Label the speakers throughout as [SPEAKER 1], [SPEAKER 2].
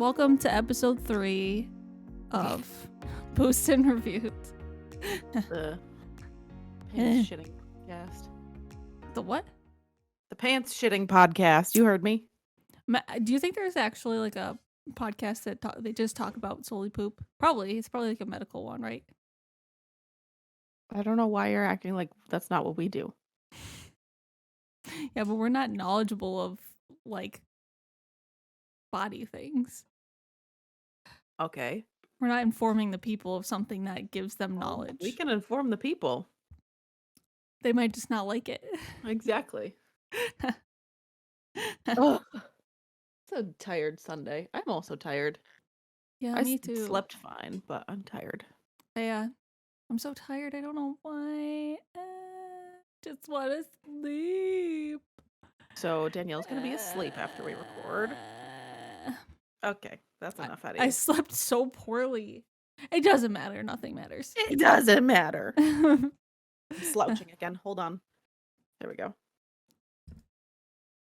[SPEAKER 1] Welcome to episode 3 of Post and Reviews.
[SPEAKER 2] The pants shitting podcast.
[SPEAKER 1] The what?
[SPEAKER 2] The pants shitting podcast. You heard me.
[SPEAKER 1] Do you think there's actually like a podcast that they just talk about solely poop? Probably. It's probably like a medical one, right?
[SPEAKER 2] I don't know why you're acting like that's not what we do.
[SPEAKER 1] Yeah, but we're not knowledgeable of like body things.
[SPEAKER 2] Okay.
[SPEAKER 1] We're not informing the people of something that gives them knowledge.
[SPEAKER 2] We can inform the people.
[SPEAKER 1] They might just not like it.
[SPEAKER 2] Exactly. Oh, it's a tired Sunday. I'm also tired.
[SPEAKER 1] Yeah,
[SPEAKER 2] I
[SPEAKER 1] me too.
[SPEAKER 2] slept fine, but I'm tired.
[SPEAKER 1] Yeah, I'm so tired. I don't know why. Just want to sleep.
[SPEAKER 2] So Danielle's gonna be asleep after we record. Okay, that's enough out of you.
[SPEAKER 1] I slept so poorly. It doesn't matter. Nothing matters.
[SPEAKER 2] It doesn't matter. I'm slouching again. Hold on. There we go.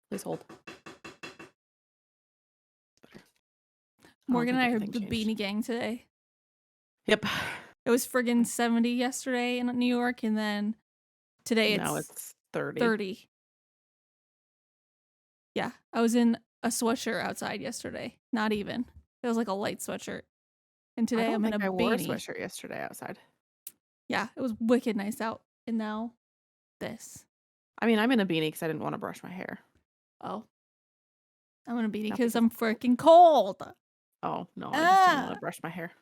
[SPEAKER 2] Please hold.
[SPEAKER 1] Morgan and I are the Beanie Gang today.
[SPEAKER 2] Yep.
[SPEAKER 1] It was friggin' 70 yesterday in New York, and then today
[SPEAKER 2] it's 30.
[SPEAKER 1] 30. Yeah, I was in a sweatshirt outside yesterday. Not even. It was like a light sweatshirt. And today I'm in a beanie. I wore a
[SPEAKER 2] sweatshirt yesterday outside.
[SPEAKER 1] Yeah, it was wicked nice out. And now this.
[SPEAKER 2] I mean, I'm in a beanie because I didn't want to brush my hair.
[SPEAKER 1] Oh. I'm in a beanie because I'm freaking cold.
[SPEAKER 2] Oh, no, I just didn't want to brush my hair.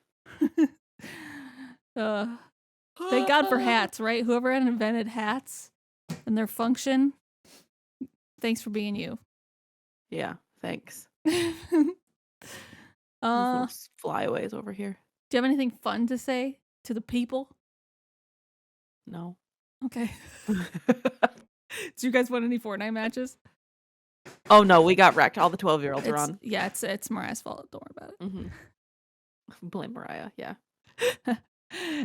[SPEAKER 1] Thank God for hats, right? Whoever invented hats and their function, thanks for being you.
[SPEAKER 2] Yeah, thanks. Flyaways over here.
[SPEAKER 1] Do you have anything fun to say to the people?
[SPEAKER 2] No.
[SPEAKER 1] Okay. Do you guys want any Fortnite matches?
[SPEAKER 2] Oh no, we got wrecked. All the 12-year-olds are on.
[SPEAKER 1] Yeah, it's Mariah's fault. Don't worry about it.
[SPEAKER 2] Mm-hmm. Blame Mariah. Yeah.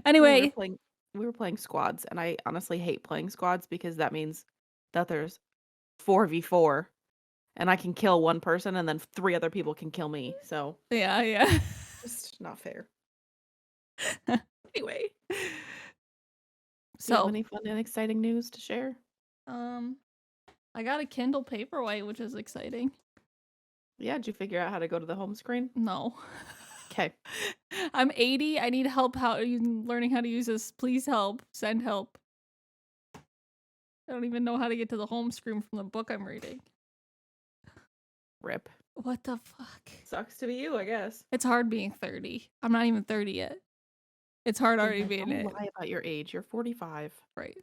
[SPEAKER 1] Anyway,
[SPEAKER 2] we were playing squads, and I honestly hate playing squads because that means that there's 4v4, and I can kill one person, and then 3 other people can kill me. So
[SPEAKER 1] yeah,
[SPEAKER 2] just not fair. Anyway,
[SPEAKER 1] so
[SPEAKER 2] do you have any fun and exciting news to share?
[SPEAKER 1] I got a Kindle Paperwhite, which is exciting.
[SPEAKER 2] Yeah, did you figure out how to go to the home screen?
[SPEAKER 1] No.
[SPEAKER 2] Okay.
[SPEAKER 1] I'm 80. I need help learning how to use this. Please help. Send help. I don't even know how to get to the home screen from the book I'm reading.
[SPEAKER 2] Rip.
[SPEAKER 1] What the fuck?
[SPEAKER 2] Sucks to be you, I guess.
[SPEAKER 1] It's hard being 30. I'm not even 30 yet. It's hard already being it.
[SPEAKER 2] Don't lie about your age. You're 45.
[SPEAKER 1] Right.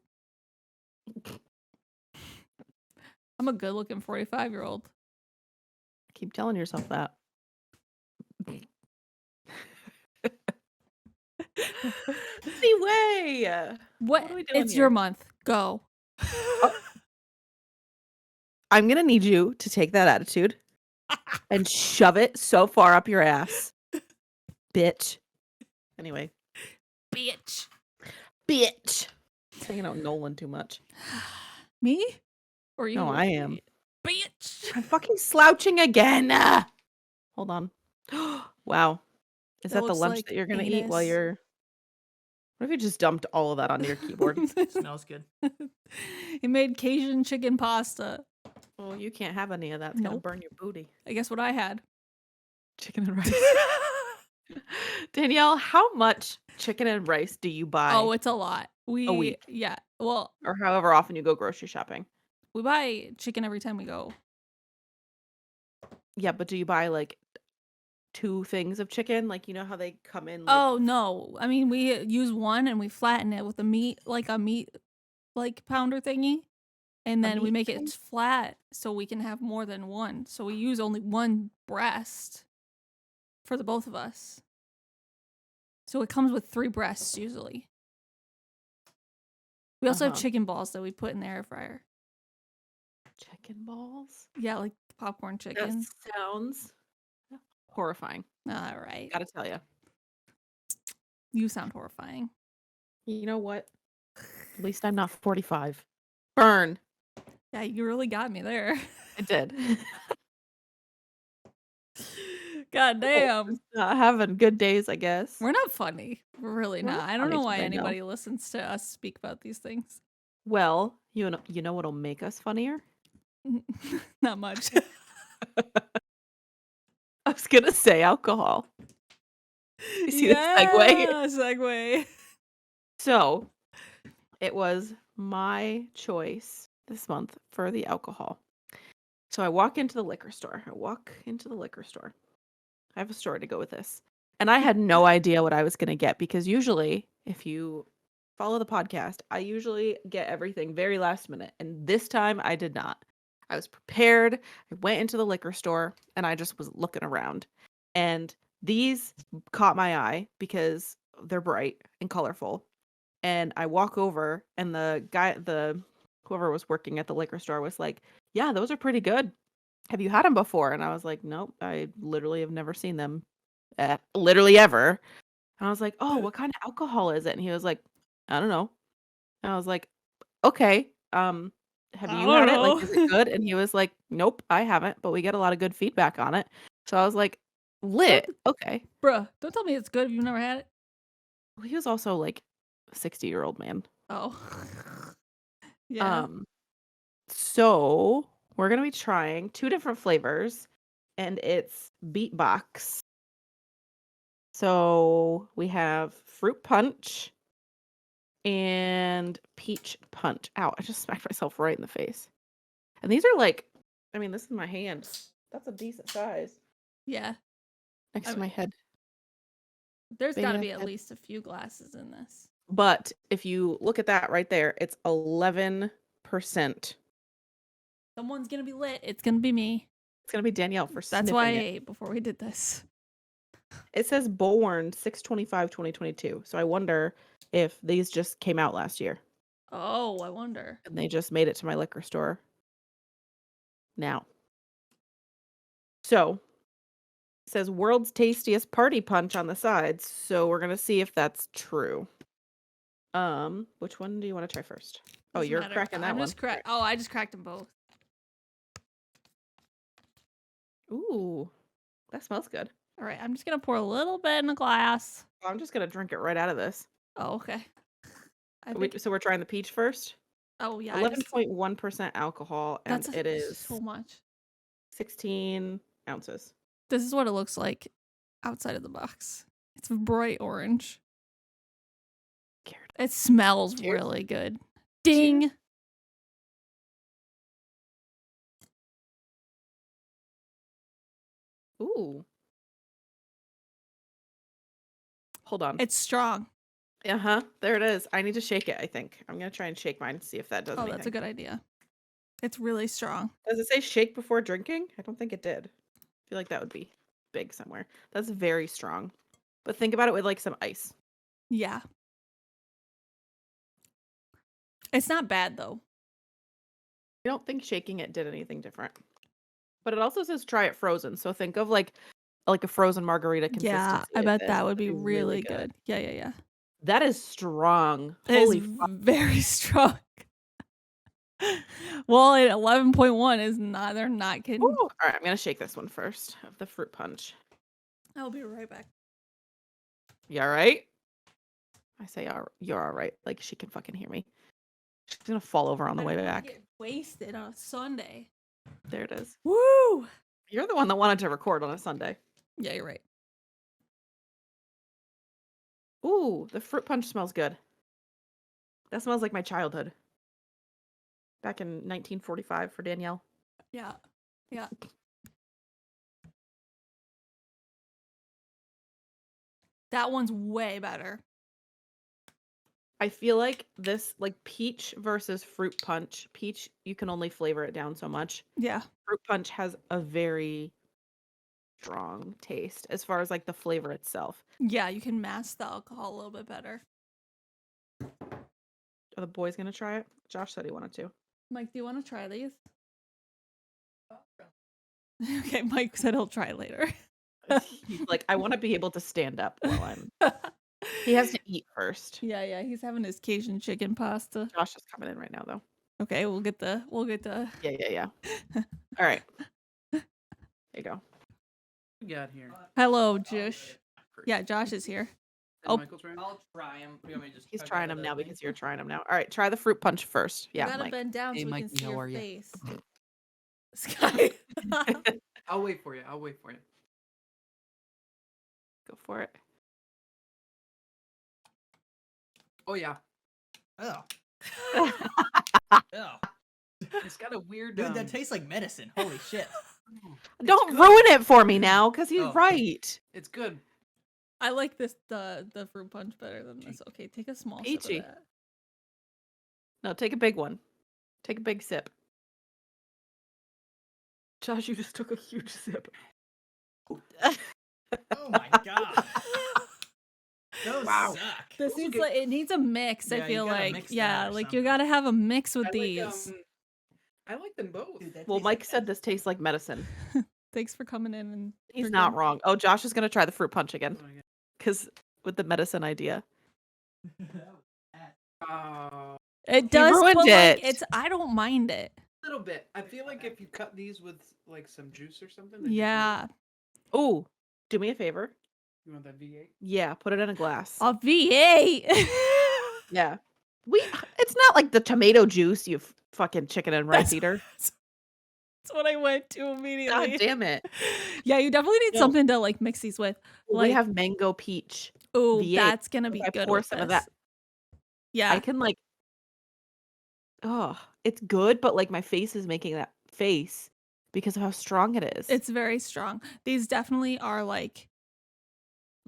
[SPEAKER 1] I'm a good-looking 45-year-old.
[SPEAKER 2] Keep telling yourself that. Anyway,
[SPEAKER 1] what are we doing it's here? Your month. Go.
[SPEAKER 2] I'm gonna need you to take that attitude and shove it so far up your ass, bitch. Anyway,
[SPEAKER 1] bitch.
[SPEAKER 2] Hanging out Nolan too much.
[SPEAKER 1] Me? Or you?
[SPEAKER 2] No, I am.
[SPEAKER 1] Bitch.
[SPEAKER 2] I'm fucking slouching again. Hold on. Wow. Is that the lunch that you're gonna eat while you're? What if you just dumped all of that onto your keyboard?
[SPEAKER 3] Smells good.
[SPEAKER 1] He made Cajun chicken pasta.
[SPEAKER 2] Well, you can't have any of that. It's gonna burn your booty.
[SPEAKER 1] I guess what I had.
[SPEAKER 2] Chicken and rice. Danielle, how much chicken and rice do you buy?
[SPEAKER 1] Oh, it's a lot.
[SPEAKER 2] A week.
[SPEAKER 1] Yeah. Well,
[SPEAKER 2] or however often you go grocery shopping.
[SPEAKER 1] We buy chicken every time we go.
[SPEAKER 2] Yeah, but do you buy like 2 things of chicken? Like, you know how they come in? Like...
[SPEAKER 1] Oh, no. I mean, we use one and we flatten it with a meat pounder thingy. And then we make it flat so we can have more than one. So we use only one breast for the both of us. So it comes with 3 breasts usually. We also have chicken balls that we put in the air fryer.
[SPEAKER 2] Chicken balls?
[SPEAKER 1] Yeah, like popcorn chicken.
[SPEAKER 2] That sounds horrifying.
[SPEAKER 1] All right.
[SPEAKER 2] Gotta tell you.
[SPEAKER 1] You sound horrifying.
[SPEAKER 2] You know what? At least I'm not 45. Burn.
[SPEAKER 1] Yeah, you really got me there.
[SPEAKER 2] I did.
[SPEAKER 1] God
[SPEAKER 2] Oh,
[SPEAKER 1] damn.
[SPEAKER 2] just not having good days, I guess.
[SPEAKER 1] We're not funny. We're really
[SPEAKER 2] We're
[SPEAKER 1] not.
[SPEAKER 2] not
[SPEAKER 1] I don't
[SPEAKER 2] funny
[SPEAKER 1] know why
[SPEAKER 2] today, no.
[SPEAKER 1] anybody listens to us speak about these things.
[SPEAKER 2] Well, you know what'll make us funnier?
[SPEAKER 1] Not much.
[SPEAKER 2] I was gonna say alcohol. You see the segue?
[SPEAKER 1] Yeah, segue.
[SPEAKER 2] So, it was my choice this month for the alcohol. So I walk into the liquor store. I have a story to go with this. And I had no idea what I was going to get because usually, if you follow the podcast, I usually get everything very last minute. And this time I did not. I was prepared. I went into the liquor store and I just was looking around. And these caught my eye because they're bright and colorful. And I walk over and whoever was working at the liquor store was like, "Yeah, those are pretty good. Have you had them before?" And I was like, "Nope, I literally have never seen them, literally ever." And I was like, "Oh, what kind of alcohol is it?" And he was like, "I don't know." And I was like, "Okay, have
[SPEAKER 1] I
[SPEAKER 2] you
[SPEAKER 1] don't
[SPEAKER 2] had it? Like, is it
[SPEAKER 1] know.
[SPEAKER 2] good?" And he was like, "Nope, I haven't, but we get a lot of good feedback on it." So I was like,
[SPEAKER 1] Don't,
[SPEAKER 2] "Lit, okay."
[SPEAKER 1] bruh, don't tell me it's good if you've never had it.
[SPEAKER 2] Well, he was also like a 60-year-old man.
[SPEAKER 1] Oh. Yeah.
[SPEAKER 2] Um, so we're gonna be trying 2 different flavors, and it's beatbox. So we have fruit punch and peach punch. Ow, I just smacked myself right in the face. And these are like, I mean, this is my hand. That's a decent size
[SPEAKER 1] Yeah.
[SPEAKER 2] next
[SPEAKER 1] I
[SPEAKER 2] to my
[SPEAKER 1] mean,
[SPEAKER 2] head.
[SPEAKER 1] there's
[SPEAKER 2] Big
[SPEAKER 1] got to
[SPEAKER 2] ass
[SPEAKER 1] be at
[SPEAKER 2] head.
[SPEAKER 1] least a few glasses in this.
[SPEAKER 2] But if you look at that right there, it's 11%.
[SPEAKER 1] Someone's going to be lit. It's going to be me.
[SPEAKER 2] It's going to be Danielle for
[SPEAKER 1] That's why I
[SPEAKER 2] sniffing it.
[SPEAKER 1] ate before we did this.
[SPEAKER 2] It says born 6/25/2022. So I wonder if these just came out last year
[SPEAKER 1] Oh, I wonder.
[SPEAKER 2] and they just made it to my liquor store now. So it says world's tastiest party punch on the sides. So we're gonna see if that's true. Which one do you want to try first? Oh,
[SPEAKER 1] Doesn't
[SPEAKER 2] you're
[SPEAKER 1] matter.
[SPEAKER 2] cracking that
[SPEAKER 1] I'm
[SPEAKER 2] one.
[SPEAKER 1] just crack. Oh, I just cracked them both.
[SPEAKER 2] Ooh, that smells good.
[SPEAKER 1] All right, I'm just gonna pour a little bit in a glass.
[SPEAKER 2] I'm just gonna drink it right out of this.
[SPEAKER 1] Oh, okay. I think.
[SPEAKER 2] So we're trying the peach first.
[SPEAKER 1] Oh yeah,
[SPEAKER 2] 11.1% alcohol, and
[SPEAKER 1] that's
[SPEAKER 2] it is
[SPEAKER 1] so much.
[SPEAKER 2] 16 ounces.
[SPEAKER 1] This is what it looks like outside of the box. It's bright orange.
[SPEAKER 2] Scared.
[SPEAKER 1] It smells
[SPEAKER 2] Cheers.
[SPEAKER 1] really good. Ding.
[SPEAKER 2] Cheers. Ooh. Hold on.
[SPEAKER 1] It's strong.
[SPEAKER 2] Uh-huh. There it is. I need to shake it, I think. I'm gonna try and shake mine and see if that does
[SPEAKER 1] Oh,
[SPEAKER 2] anything.
[SPEAKER 1] that's a good idea. It's really strong.
[SPEAKER 2] Does it say shake before drinking? I don't think it did. I feel like that would be big somewhere. That's very strong. But think about it with like some ice.
[SPEAKER 1] Yeah. It's not bad though.
[SPEAKER 2] I don't think shaking it did anything different. But it also says try it frozen. So think of like a frozen margarita consistency.
[SPEAKER 1] Yeah, I
[SPEAKER 2] of
[SPEAKER 1] bet
[SPEAKER 2] this.
[SPEAKER 1] that would
[SPEAKER 2] That'd
[SPEAKER 1] be really good. Yeah.
[SPEAKER 2] That is strong.
[SPEAKER 1] It
[SPEAKER 2] Holy
[SPEAKER 1] is
[SPEAKER 2] fuck.
[SPEAKER 1] very strong. Well, at 11.1 is not. They're not kidding.
[SPEAKER 2] Ooh. All right, I'm gonna shake this one first of the fruit punch.
[SPEAKER 1] I'll be right back.
[SPEAKER 2] You all right? I say you're all right. Like she can fucking hear me. She's gonna fall over on the
[SPEAKER 1] I
[SPEAKER 2] way
[SPEAKER 1] don't wanna
[SPEAKER 2] back.
[SPEAKER 1] get wasted on a Sunday.
[SPEAKER 2] There it is.
[SPEAKER 1] Woo!
[SPEAKER 2] You're the one that wanted to record on a Sunday.
[SPEAKER 1] Yeah, you're right.
[SPEAKER 2] Ooh, the fruit punch smells good. That smells like my childhood. Back in 1945 for Danielle.
[SPEAKER 1] Yeah. That one's way better.
[SPEAKER 2] I feel like this, like peach versus fruit punch. Peach, you can only flavor it down so much.
[SPEAKER 1] Yeah.
[SPEAKER 2] Fruit punch has a very strong taste as far as like the flavor itself.
[SPEAKER 1] Yeah, you can mask the alcohol a little bit better.
[SPEAKER 2] Are the boys gonna try it? Josh said he wanted to.
[SPEAKER 1] Mike, do you want to try these? Okay, Mike said he'll try later.
[SPEAKER 2] He's like, I want to be able to stand up while I'm. He has to eat first.
[SPEAKER 1] Yeah, he's having his Cajun chicken pasta.
[SPEAKER 2] Josh is coming in right now, though.
[SPEAKER 1] Okay, we'll get the
[SPEAKER 2] Yeah. All right. There you go.
[SPEAKER 3] We got here.
[SPEAKER 1] Hello, Josh. Yeah, Josh is here.
[SPEAKER 3] And
[SPEAKER 1] Oh.
[SPEAKER 3] Michael's right.
[SPEAKER 4] I'll try him. You want me to just
[SPEAKER 2] He's
[SPEAKER 4] chug
[SPEAKER 2] trying
[SPEAKER 4] out of
[SPEAKER 2] them
[SPEAKER 4] the
[SPEAKER 2] now
[SPEAKER 4] thing?
[SPEAKER 2] because you're trying them now. All right, try the fruit punch first.
[SPEAKER 1] You
[SPEAKER 2] Yeah,
[SPEAKER 1] gotta
[SPEAKER 2] Mike.
[SPEAKER 1] bend down
[SPEAKER 4] Hey,
[SPEAKER 1] so we can
[SPEAKER 4] Mikey,
[SPEAKER 1] see
[SPEAKER 4] how
[SPEAKER 1] your
[SPEAKER 4] are ya?
[SPEAKER 1] face. Sky.
[SPEAKER 3] I'll wait for you. I'll wait for you.
[SPEAKER 2] Go for it.
[SPEAKER 3] Oh yeah.
[SPEAKER 4] Oh. Oh.
[SPEAKER 3] It's got a weird.
[SPEAKER 4] Dude, that tastes like medicine. Holy shit.
[SPEAKER 2] Don't
[SPEAKER 3] good.
[SPEAKER 2] ruin it for me now, because he's
[SPEAKER 4] Oh.
[SPEAKER 2] right.
[SPEAKER 3] It's good.
[SPEAKER 1] I like this the fruit punch better than this. Okay, take a small
[SPEAKER 2] Peachy.
[SPEAKER 1] sip of that.
[SPEAKER 2] No, take a big one. Take a big sip. Josh, you just took a huge sip.
[SPEAKER 4] Oh my god. Those
[SPEAKER 3] Wow.
[SPEAKER 4] suck.
[SPEAKER 1] This
[SPEAKER 3] Those
[SPEAKER 1] needs
[SPEAKER 3] get-
[SPEAKER 1] like it needs a mix.
[SPEAKER 4] Yeah,
[SPEAKER 1] I
[SPEAKER 4] you
[SPEAKER 1] feel
[SPEAKER 4] gotta
[SPEAKER 1] like
[SPEAKER 4] mix them
[SPEAKER 1] yeah,
[SPEAKER 4] or
[SPEAKER 1] like you
[SPEAKER 4] something.
[SPEAKER 1] gotta have a mix with
[SPEAKER 3] I
[SPEAKER 1] these.
[SPEAKER 3] I like them both.
[SPEAKER 4] Dude, that
[SPEAKER 2] Well,
[SPEAKER 4] tastes
[SPEAKER 2] Mike
[SPEAKER 4] like
[SPEAKER 2] said this tastes like medicine.
[SPEAKER 1] Thanks for coming in and
[SPEAKER 2] He's
[SPEAKER 1] freaking-
[SPEAKER 2] not wrong. Oh, Josh is gonna try the fruit punch again,
[SPEAKER 3] Oh my God.
[SPEAKER 2] because with the medicine idea.
[SPEAKER 3] A
[SPEAKER 1] It does,
[SPEAKER 2] ruined
[SPEAKER 1] but like
[SPEAKER 2] it.
[SPEAKER 1] it's I don't mind it.
[SPEAKER 3] little bit. I feel like if you cut these with like some juice or something. then
[SPEAKER 1] Yeah,
[SPEAKER 2] Oh, do me a favor.
[SPEAKER 3] You want that V8?
[SPEAKER 2] Yeah, put it in a glass.
[SPEAKER 1] a V8.
[SPEAKER 2] Yeah. It's not like the tomato juice, you fucking chicken and rice
[SPEAKER 1] That's-
[SPEAKER 2] eater.
[SPEAKER 1] That's what I went to immediately.
[SPEAKER 2] God damn it.
[SPEAKER 1] Yeah, you definitely need
[SPEAKER 2] No.
[SPEAKER 1] something to like mix these with.
[SPEAKER 2] We
[SPEAKER 1] Like,
[SPEAKER 2] have mango peach.
[SPEAKER 1] oh,
[SPEAKER 2] V8.
[SPEAKER 1] that's gonna be
[SPEAKER 2] If I
[SPEAKER 1] good
[SPEAKER 2] pour
[SPEAKER 1] with
[SPEAKER 2] some
[SPEAKER 1] this.
[SPEAKER 2] of that,
[SPEAKER 1] Yeah,
[SPEAKER 2] I can like, oh, it's good, but like my face is making that face because of how strong it is.
[SPEAKER 1] it's very strong. These definitely are like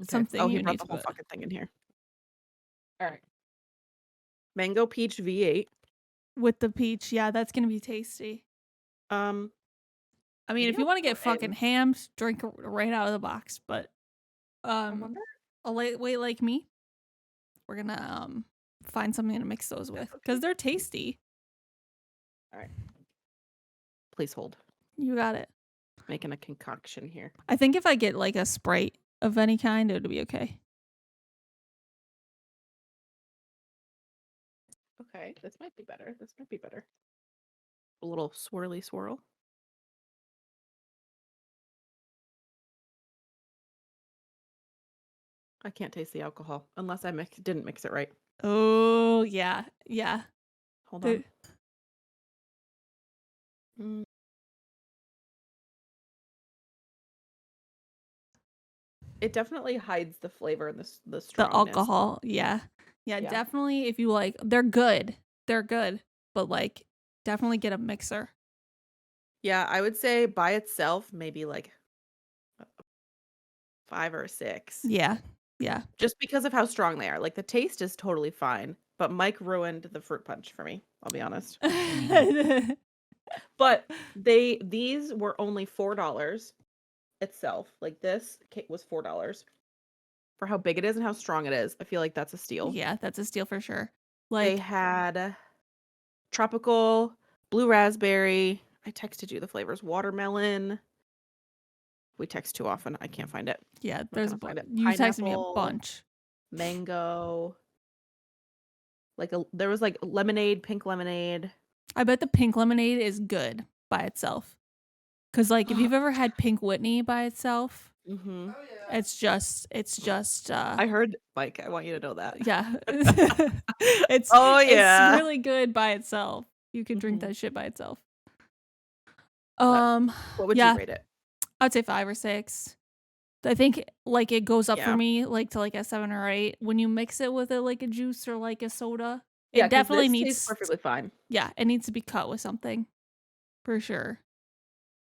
[SPEAKER 2] Okay.
[SPEAKER 1] something
[SPEAKER 2] Oh, he
[SPEAKER 1] you
[SPEAKER 2] brought
[SPEAKER 1] need
[SPEAKER 2] the
[SPEAKER 1] to
[SPEAKER 2] whole
[SPEAKER 1] put.
[SPEAKER 2] fucking thing in here. All right. Mango peach V8.
[SPEAKER 1] With the peach. Yeah, that's gonna be tasty. I mean,
[SPEAKER 2] Maybe
[SPEAKER 1] if you
[SPEAKER 2] I'll
[SPEAKER 1] want to get
[SPEAKER 2] pour in-
[SPEAKER 1] fucking hammed, drink it right out of the box. But
[SPEAKER 2] I wonder.
[SPEAKER 1] a lightweight like me, we're gonna find something to mix those with because they're tasty.
[SPEAKER 2] All right. Please hold.
[SPEAKER 1] You got it.
[SPEAKER 2] Making a concoction here.
[SPEAKER 1] I think if I get like a Sprite of any kind, it would be okay.
[SPEAKER 2] Okay, this might be better. This might be better. A little swirly swirl. I can't taste the alcohol unless I didn't mix it right.
[SPEAKER 1] Oh yeah, yeah.
[SPEAKER 2] Hold
[SPEAKER 1] The-
[SPEAKER 2] on. Mm. It definitely hides the flavor and the
[SPEAKER 1] the
[SPEAKER 2] strongness.
[SPEAKER 1] alcohol. Yeah. Yeah,
[SPEAKER 2] Yeah.
[SPEAKER 1] definitely. If you like, they're good. They're good, but like, definitely get a mixer.
[SPEAKER 2] Yeah, I would say by itself maybe like a 5 or a 6.
[SPEAKER 1] Yeah, yeah.
[SPEAKER 2] Just because of how strong they are. Like the taste is totally fine, but Mike ruined the fruit punch for me. I'll be honest. But these were only $4 itself. Like this was $4 for how big it is and how strong it is. I feel like that's a steal.
[SPEAKER 1] Yeah, that's a steal for sure.
[SPEAKER 2] They
[SPEAKER 1] Like,
[SPEAKER 2] had tropical, blue raspberry. I texted you the flavors. Watermelon. We text too often. I can't find it.
[SPEAKER 1] yeah, there's
[SPEAKER 2] gonna find it.
[SPEAKER 1] you texted me a
[SPEAKER 2] Pineapple.
[SPEAKER 1] bunch.
[SPEAKER 2] Mango. There was like lemonade, pink lemonade.
[SPEAKER 1] I bet the pink lemonade is good by itself. Cause like if you've ever had pink Whitney by itself,
[SPEAKER 2] Mm-hmm.
[SPEAKER 1] it's just
[SPEAKER 2] I heard, Mike. I want you to know that.
[SPEAKER 1] yeah. it's
[SPEAKER 2] Oh, yeah.
[SPEAKER 1] it's really good by itself. You can drink
[SPEAKER 2] Mhm.
[SPEAKER 1] that shit by itself.
[SPEAKER 2] What would
[SPEAKER 1] yeah.
[SPEAKER 2] you rate it?
[SPEAKER 1] I'd say 5 or 6. I think like it goes up
[SPEAKER 2] Yeah.
[SPEAKER 1] for me like to like a 7 or 8 when you mix it with like a juice or like a soda.
[SPEAKER 2] Yeah,
[SPEAKER 1] It
[SPEAKER 2] 'cause
[SPEAKER 1] definitely
[SPEAKER 2] this
[SPEAKER 1] needs
[SPEAKER 2] tastes perfectly fine.
[SPEAKER 1] Yeah, it needs to be cut with something. For sure.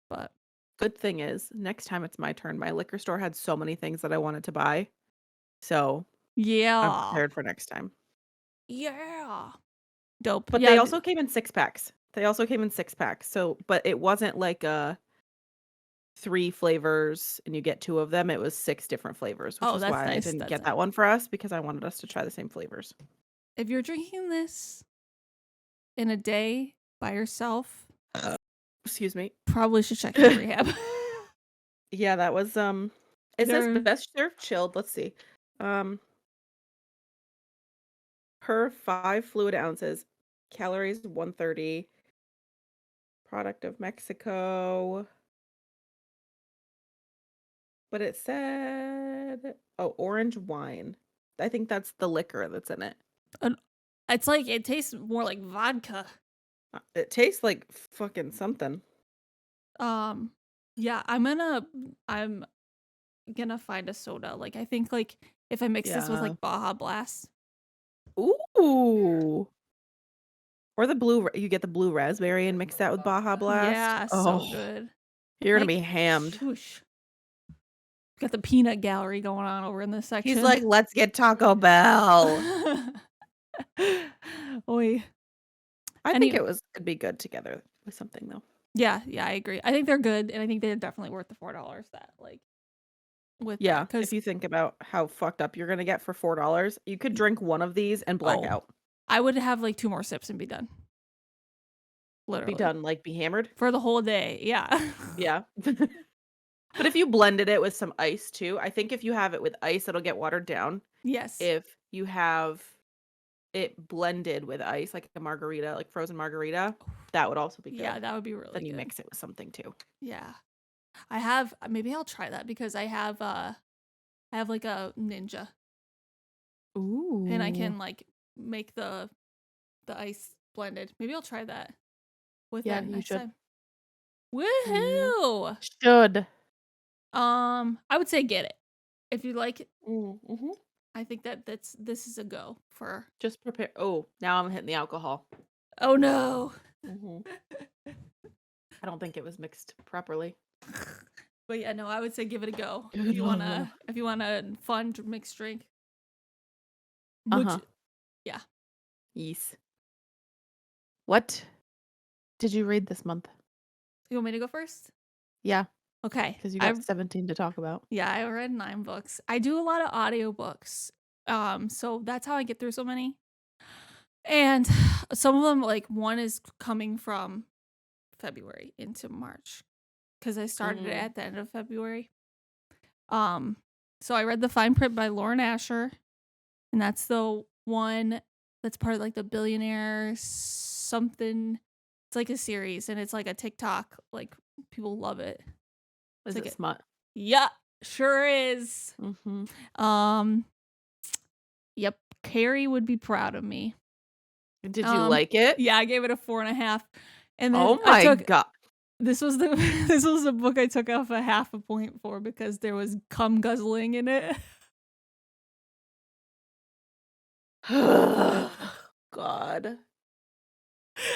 [SPEAKER 1] But
[SPEAKER 2] Good thing is, next time it's my turn. My liquor store had so many things that I wanted to buy, so I'm
[SPEAKER 1] yeah.
[SPEAKER 2] prepared for next time.
[SPEAKER 1] Yeah. Dope.
[SPEAKER 2] But
[SPEAKER 1] yeah,
[SPEAKER 2] they also came in 6-packs. So, but it wasn't like a 3 flavors and you get 2 of them. It was 6 different flavors, which
[SPEAKER 1] Oh,
[SPEAKER 2] is
[SPEAKER 1] that's
[SPEAKER 2] why I
[SPEAKER 1] nice.
[SPEAKER 2] didn't
[SPEAKER 1] That's
[SPEAKER 2] get
[SPEAKER 1] nice.
[SPEAKER 2] that one for us because I wanted us to try the same flavors.
[SPEAKER 1] if you're drinking this in a day by yourself,
[SPEAKER 2] Excuse me.
[SPEAKER 1] probably should check your rehab.
[SPEAKER 2] Yeah, that was it
[SPEAKER 1] They're-
[SPEAKER 2] says best served chilled. Let's see. Per 5 fluid ounces, calories 130. Product of Mexico. But it said, oh, orange wine. I think that's the liquor that's in it.
[SPEAKER 1] It's like it tastes more like vodka.
[SPEAKER 2] It tastes like fucking something.
[SPEAKER 1] Yeah, I'm gonna find a soda. Like I think like if I mix this with
[SPEAKER 2] Yeah.
[SPEAKER 1] like Baja Blast.
[SPEAKER 2] Ooh. Or the blue, you get the blue raspberry and mix that with Baja Blast.
[SPEAKER 1] Yeah, so good.
[SPEAKER 2] You're gonna
[SPEAKER 1] Like,
[SPEAKER 2] be hammed.
[SPEAKER 1] Shoosh. Got the peanut gallery going on over in this section.
[SPEAKER 2] He's like, let's get Taco Bell.
[SPEAKER 1] Oi.
[SPEAKER 2] I think it'd be good together with something though.
[SPEAKER 1] Yeah, I agree. I think they're good, and I think they're definitely worth the $4 that like with
[SPEAKER 2] Yeah,
[SPEAKER 1] that, 'cause
[SPEAKER 2] if you think about how fucked up you're gonna get for $4, you could drink one of these and black out.
[SPEAKER 1] I would have like 2 more sips and be done. Literally.
[SPEAKER 2] Be done, like be hammered?
[SPEAKER 1] For the whole day, yeah.
[SPEAKER 2] Yeah. But if you blended it with some ice too, I think if you have it with ice, it'll get watered down.
[SPEAKER 1] Yes.
[SPEAKER 2] If you have it blended with ice, like a margarita, like frozen margarita, that would also be good.
[SPEAKER 1] Yeah, that would be really
[SPEAKER 2] Then you
[SPEAKER 1] good.
[SPEAKER 2] mix it with something too.
[SPEAKER 1] Yeah. Maybe I'll try that because I have like a Ninja
[SPEAKER 2] Ooh.
[SPEAKER 1] and I can like make the ice blended. Maybe I'll try that with that
[SPEAKER 2] you
[SPEAKER 1] next
[SPEAKER 2] should.
[SPEAKER 1] time. Woohoo!
[SPEAKER 2] Should.
[SPEAKER 1] I would say get it. If you like it,
[SPEAKER 2] Mm-hmm.
[SPEAKER 1] I think this is a go for.
[SPEAKER 2] Just prepare. Oh, now I'm hitting the alcohol.
[SPEAKER 1] Oh no.
[SPEAKER 2] Mm-hmm. I don't think it was mixed properly.
[SPEAKER 1] But yeah, no, I would say give it a go if you want a fun mixed drink. Yeah.
[SPEAKER 2] Yes. What did you read this month?
[SPEAKER 1] You want me to go first?
[SPEAKER 2] Yeah.
[SPEAKER 1] Okay.
[SPEAKER 2] Because you got 17 to talk about.
[SPEAKER 1] Yeah, I read 9 books. I do a lot of audiobooks. So that's how I get through so many. And some of them, like one is coming from February into March. Because I started it at the end of February. So I read The Fine Print by Lauren Asher. And that's the one that's part of like the Billionaire something. It's like a series and it's like a TikTok. Like people love it.
[SPEAKER 2] Is it smut?
[SPEAKER 1] Yeah, sure is.
[SPEAKER 2] Mm-hmm.
[SPEAKER 1] Yep. Carrie would be proud of me.
[SPEAKER 2] Did you like it?
[SPEAKER 1] Yeah, I gave it a 4.5. And then
[SPEAKER 2] oh my god.
[SPEAKER 1] This was the book I took off a 0.5 point for because there was cum guzzling in it.
[SPEAKER 2] God.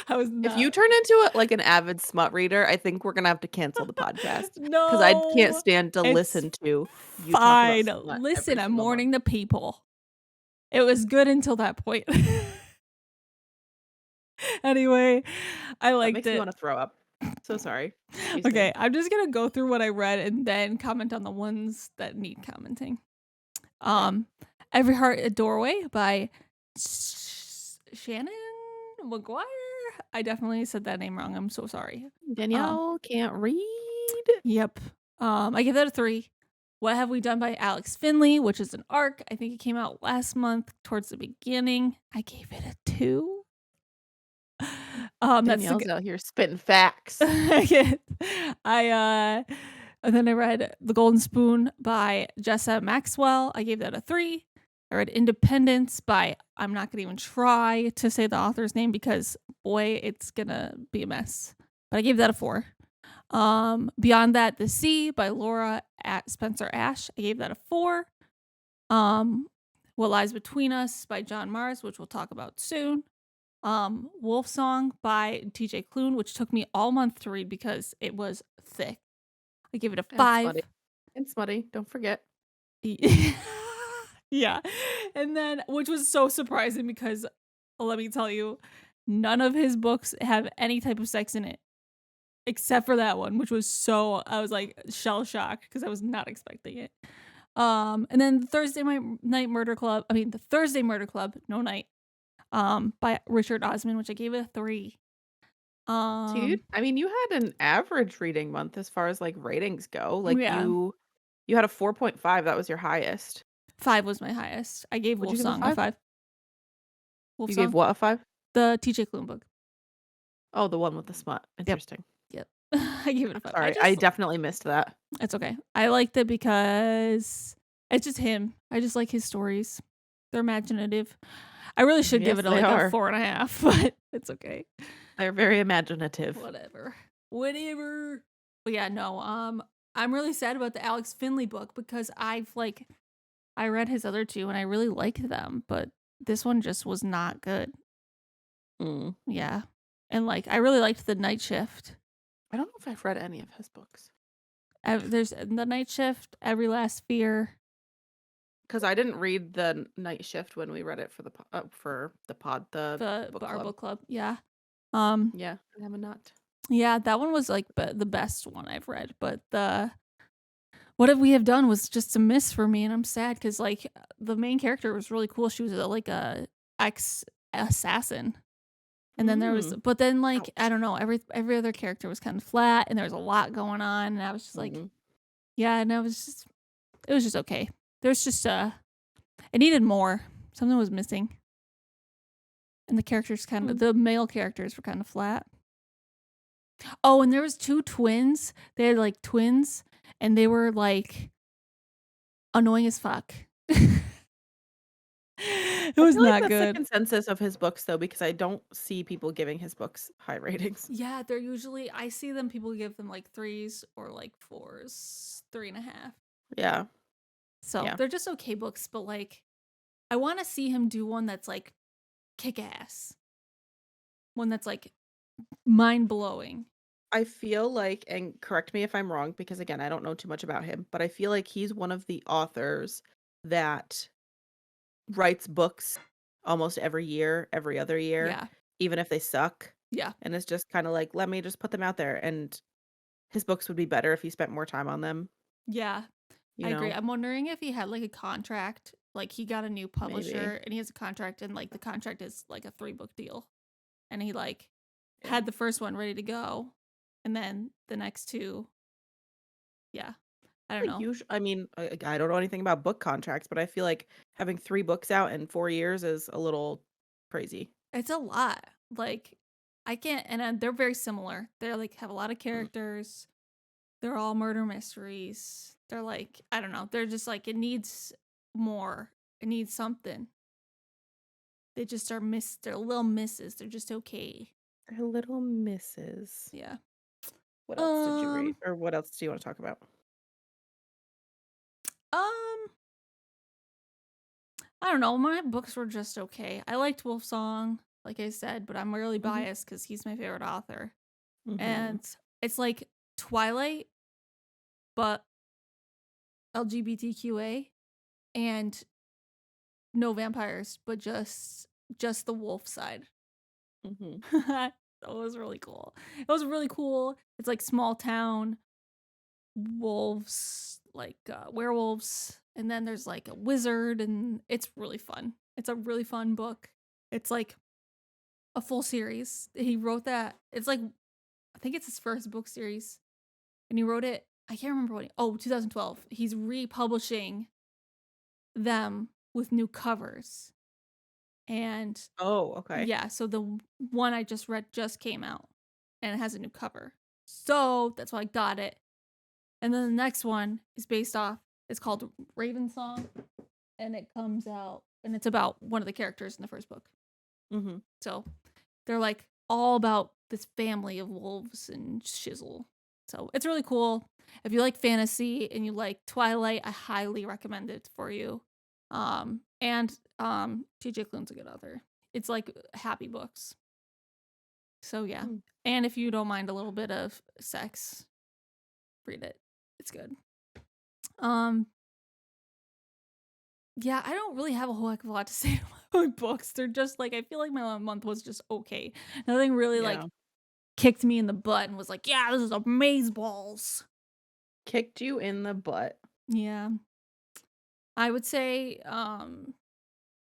[SPEAKER 1] I was not.
[SPEAKER 2] If you turn into like an avid smut reader, I think we're gonna have to cancel the podcast.
[SPEAKER 1] No,
[SPEAKER 2] because I can't stand to listen to you
[SPEAKER 1] fine.
[SPEAKER 2] talk about smut
[SPEAKER 1] Listen,
[SPEAKER 2] every
[SPEAKER 1] I'm
[SPEAKER 2] single
[SPEAKER 1] warning the people. It was good until that point. Anyway, I liked
[SPEAKER 2] makes
[SPEAKER 1] it.
[SPEAKER 2] me want to throw up. So sorry.
[SPEAKER 1] Okay, I'm just gonna go through what I read and then comment on the ones that need commenting. Every Heart a Doorway by Shannon McGuire. I definitely said that name wrong. I'm so sorry.
[SPEAKER 2] Danielle can't read.
[SPEAKER 1] Yep. I give that a 3. What Have We Done by Alex Finley, which is an arc. I think it came out last month towards the beginning. I gave it a 2.
[SPEAKER 2] Danielle's out here spitting facts.
[SPEAKER 1] And then I read The Golden Spoon by Jessa Maxwell. I gave that a 3. I read Independence by, I'm not gonna even try to say the author's name because boy, it's gonna be a mess. But I gave that a 4. Beyond That, The Sea by Laura Spencer Ash. I gave that a 4. What Lies Between Us by John Mars, which we'll talk about soon. Wolf Song by TJ Klune, which took me all month to read because it was thick. I gave it a 5.
[SPEAKER 2] And smutty, don't forget.
[SPEAKER 1] Yeah. And then, which was so surprising because let me tell you, none of his books have any type of sex in it. Except for that one, which was I was like shell shocked because I was not expecting it. And then the Thursday Murder Club, No Night, by Richard Osman, which I gave it a 3.
[SPEAKER 2] Dude, I mean, you had an average reading month as far as like ratings go. Like
[SPEAKER 1] Yeah.
[SPEAKER 2] you had a 4.5. That was your highest.
[SPEAKER 1] 5 was my highest. I gave
[SPEAKER 2] What'd
[SPEAKER 1] Wolf
[SPEAKER 2] you give a
[SPEAKER 1] Song a 5.
[SPEAKER 2] You gave what a 5?
[SPEAKER 1] The TJ Klune book.
[SPEAKER 2] Oh, the one with the smut. Interesting.
[SPEAKER 1] Yep. I gave it a 5.
[SPEAKER 2] Sorry, I definitely missed that.
[SPEAKER 1] It's okay. I liked it because it's just him. I just like his stories. They're imaginative. I really should give
[SPEAKER 2] Yes,
[SPEAKER 1] it a,
[SPEAKER 2] they
[SPEAKER 1] like a
[SPEAKER 2] are.
[SPEAKER 1] 4.5, but it's okay.
[SPEAKER 2] They're very imaginative.
[SPEAKER 1] Whatever. But yeah, no. I'm really sad about the Alex Finley book because I read his other 2 and I really liked them, but this one just was not good.
[SPEAKER 2] Mm.
[SPEAKER 1] Yeah. And like I really liked The Night Shift.
[SPEAKER 2] I don't know if I've read any of his books.
[SPEAKER 1] There's The Night Shift, Every Last Fear.
[SPEAKER 2] Because I didn't read the Night Shift when we read it for the
[SPEAKER 1] The
[SPEAKER 2] book
[SPEAKER 1] our
[SPEAKER 2] club.
[SPEAKER 1] book club. Yeah.
[SPEAKER 2] Yeah, I have not.
[SPEAKER 1] Yeah, that one was like the best one I've read, but the What If We Have Done was just a miss for me, and I'm sad because like the main character was really cool. She was like a ex assassin, and then there was, but then like I
[SPEAKER 2] Ouch.
[SPEAKER 1] don't know, every other character was kind of flat, and there was a lot going on, and I was just like, yeah, and it was just okay. There's just it needed more. Something was missing, and the characters the male characters were kind of flat. Oh, and there was 2 twins. They had like twins, and they were like annoying as fuck. It was
[SPEAKER 2] I feel like
[SPEAKER 1] not
[SPEAKER 2] that's the
[SPEAKER 1] good.
[SPEAKER 2] consensus of his books, though, because I don't see people giving his books high ratings.
[SPEAKER 1] Yeah, they're usually I see them people give them like 3s or like 4s, 3.5.
[SPEAKER 2] Yeah.
[SPEAKER 1] So
[SPEAKER 2] Yeah.
[SPEAKER 1] they're just okay books, but like I want to see him do one that's like kick ass. One that's like mind blowing.
[SPEAKER 2] I feel like, and correct me if I'm wrong, because again, I don't know too much about him, but I feel like he's one of the authors that writes books almost every year, every other year,
[SPEAKER 1] Yeah.
[SPEAKER 2] even if they suck.
[SPEAKER 1] Yeah.
[SPEAKER 2] And it's just kind of like, let me just put them out there. And his books would be better if he spent more time on them.
[SPEAKER 1] Yeah. I agree. I'm wondering if he had like a contract, like he got a new publisher and he has a contract and like the contract is like a 3-book deal. And he like had the first one ready to go and then the next 2. Yeah. I don't know.
[SPEAKER 2] I mean, I don't know anything about book contracts, but I feel like having 3 books out in 4 years is a little crazy.
[SPEAKER 1] It's a lot. Like I can't and they're very similar. They're like have a lot of characters. They're all murder mysteries. They're like, I don't know. They're just like it needs more. It needs something. They just are they're little misses. They're just okay.
[SPEAKER 2] They're little misses.
[SPEAKER 1] Yeah.
[SPEAKER 2] What else did you read? Or what else do you want to talk about?
[SPEAKER 1] I don't know. My books were just okay. I liked Wolfsong, like I said, but I'm really biased because he's my favorite author. And it's like Twilight, but LGBTQA, and no vampires, but just the wolf side. That was really cool. It was really cool. It's like small town wolves, like werewolves, and then there's like a wizard, and it's really fun. It's a really fun book. It's like a full series. He wrote that. It's like I think it's his first book series, and he wrote it. I can't remember what. 2012. He's republishing them with new covers, and
[SPEAKER 2] okay.
[SPEAKER 1] yeah. So the one I just read just came out, and it has a new cover. So that's why I got it. And then the next one is based off, it's called Raven Song, and it comes out, and it's about one of the characters in the first book. So they're like all about this family of wolves and shizzle. So it's really cool. If you like fantasy and you like Twilight, I highly recommend it for you. And TJ Klune's a good author. It's like happy books. So yeah. And if you don't mind a little bit of sex, read it. It's good. Yeah, I don't really have a whole heck of a lot to say about my books. They're just like I feel like my month was just okay. Nothing really like kicked me in the butt and was like, yeah, this is amazeballs.
[SPEAKER 2] Kicked you in the butt.
[SPEAKER 1] Yeah. I would say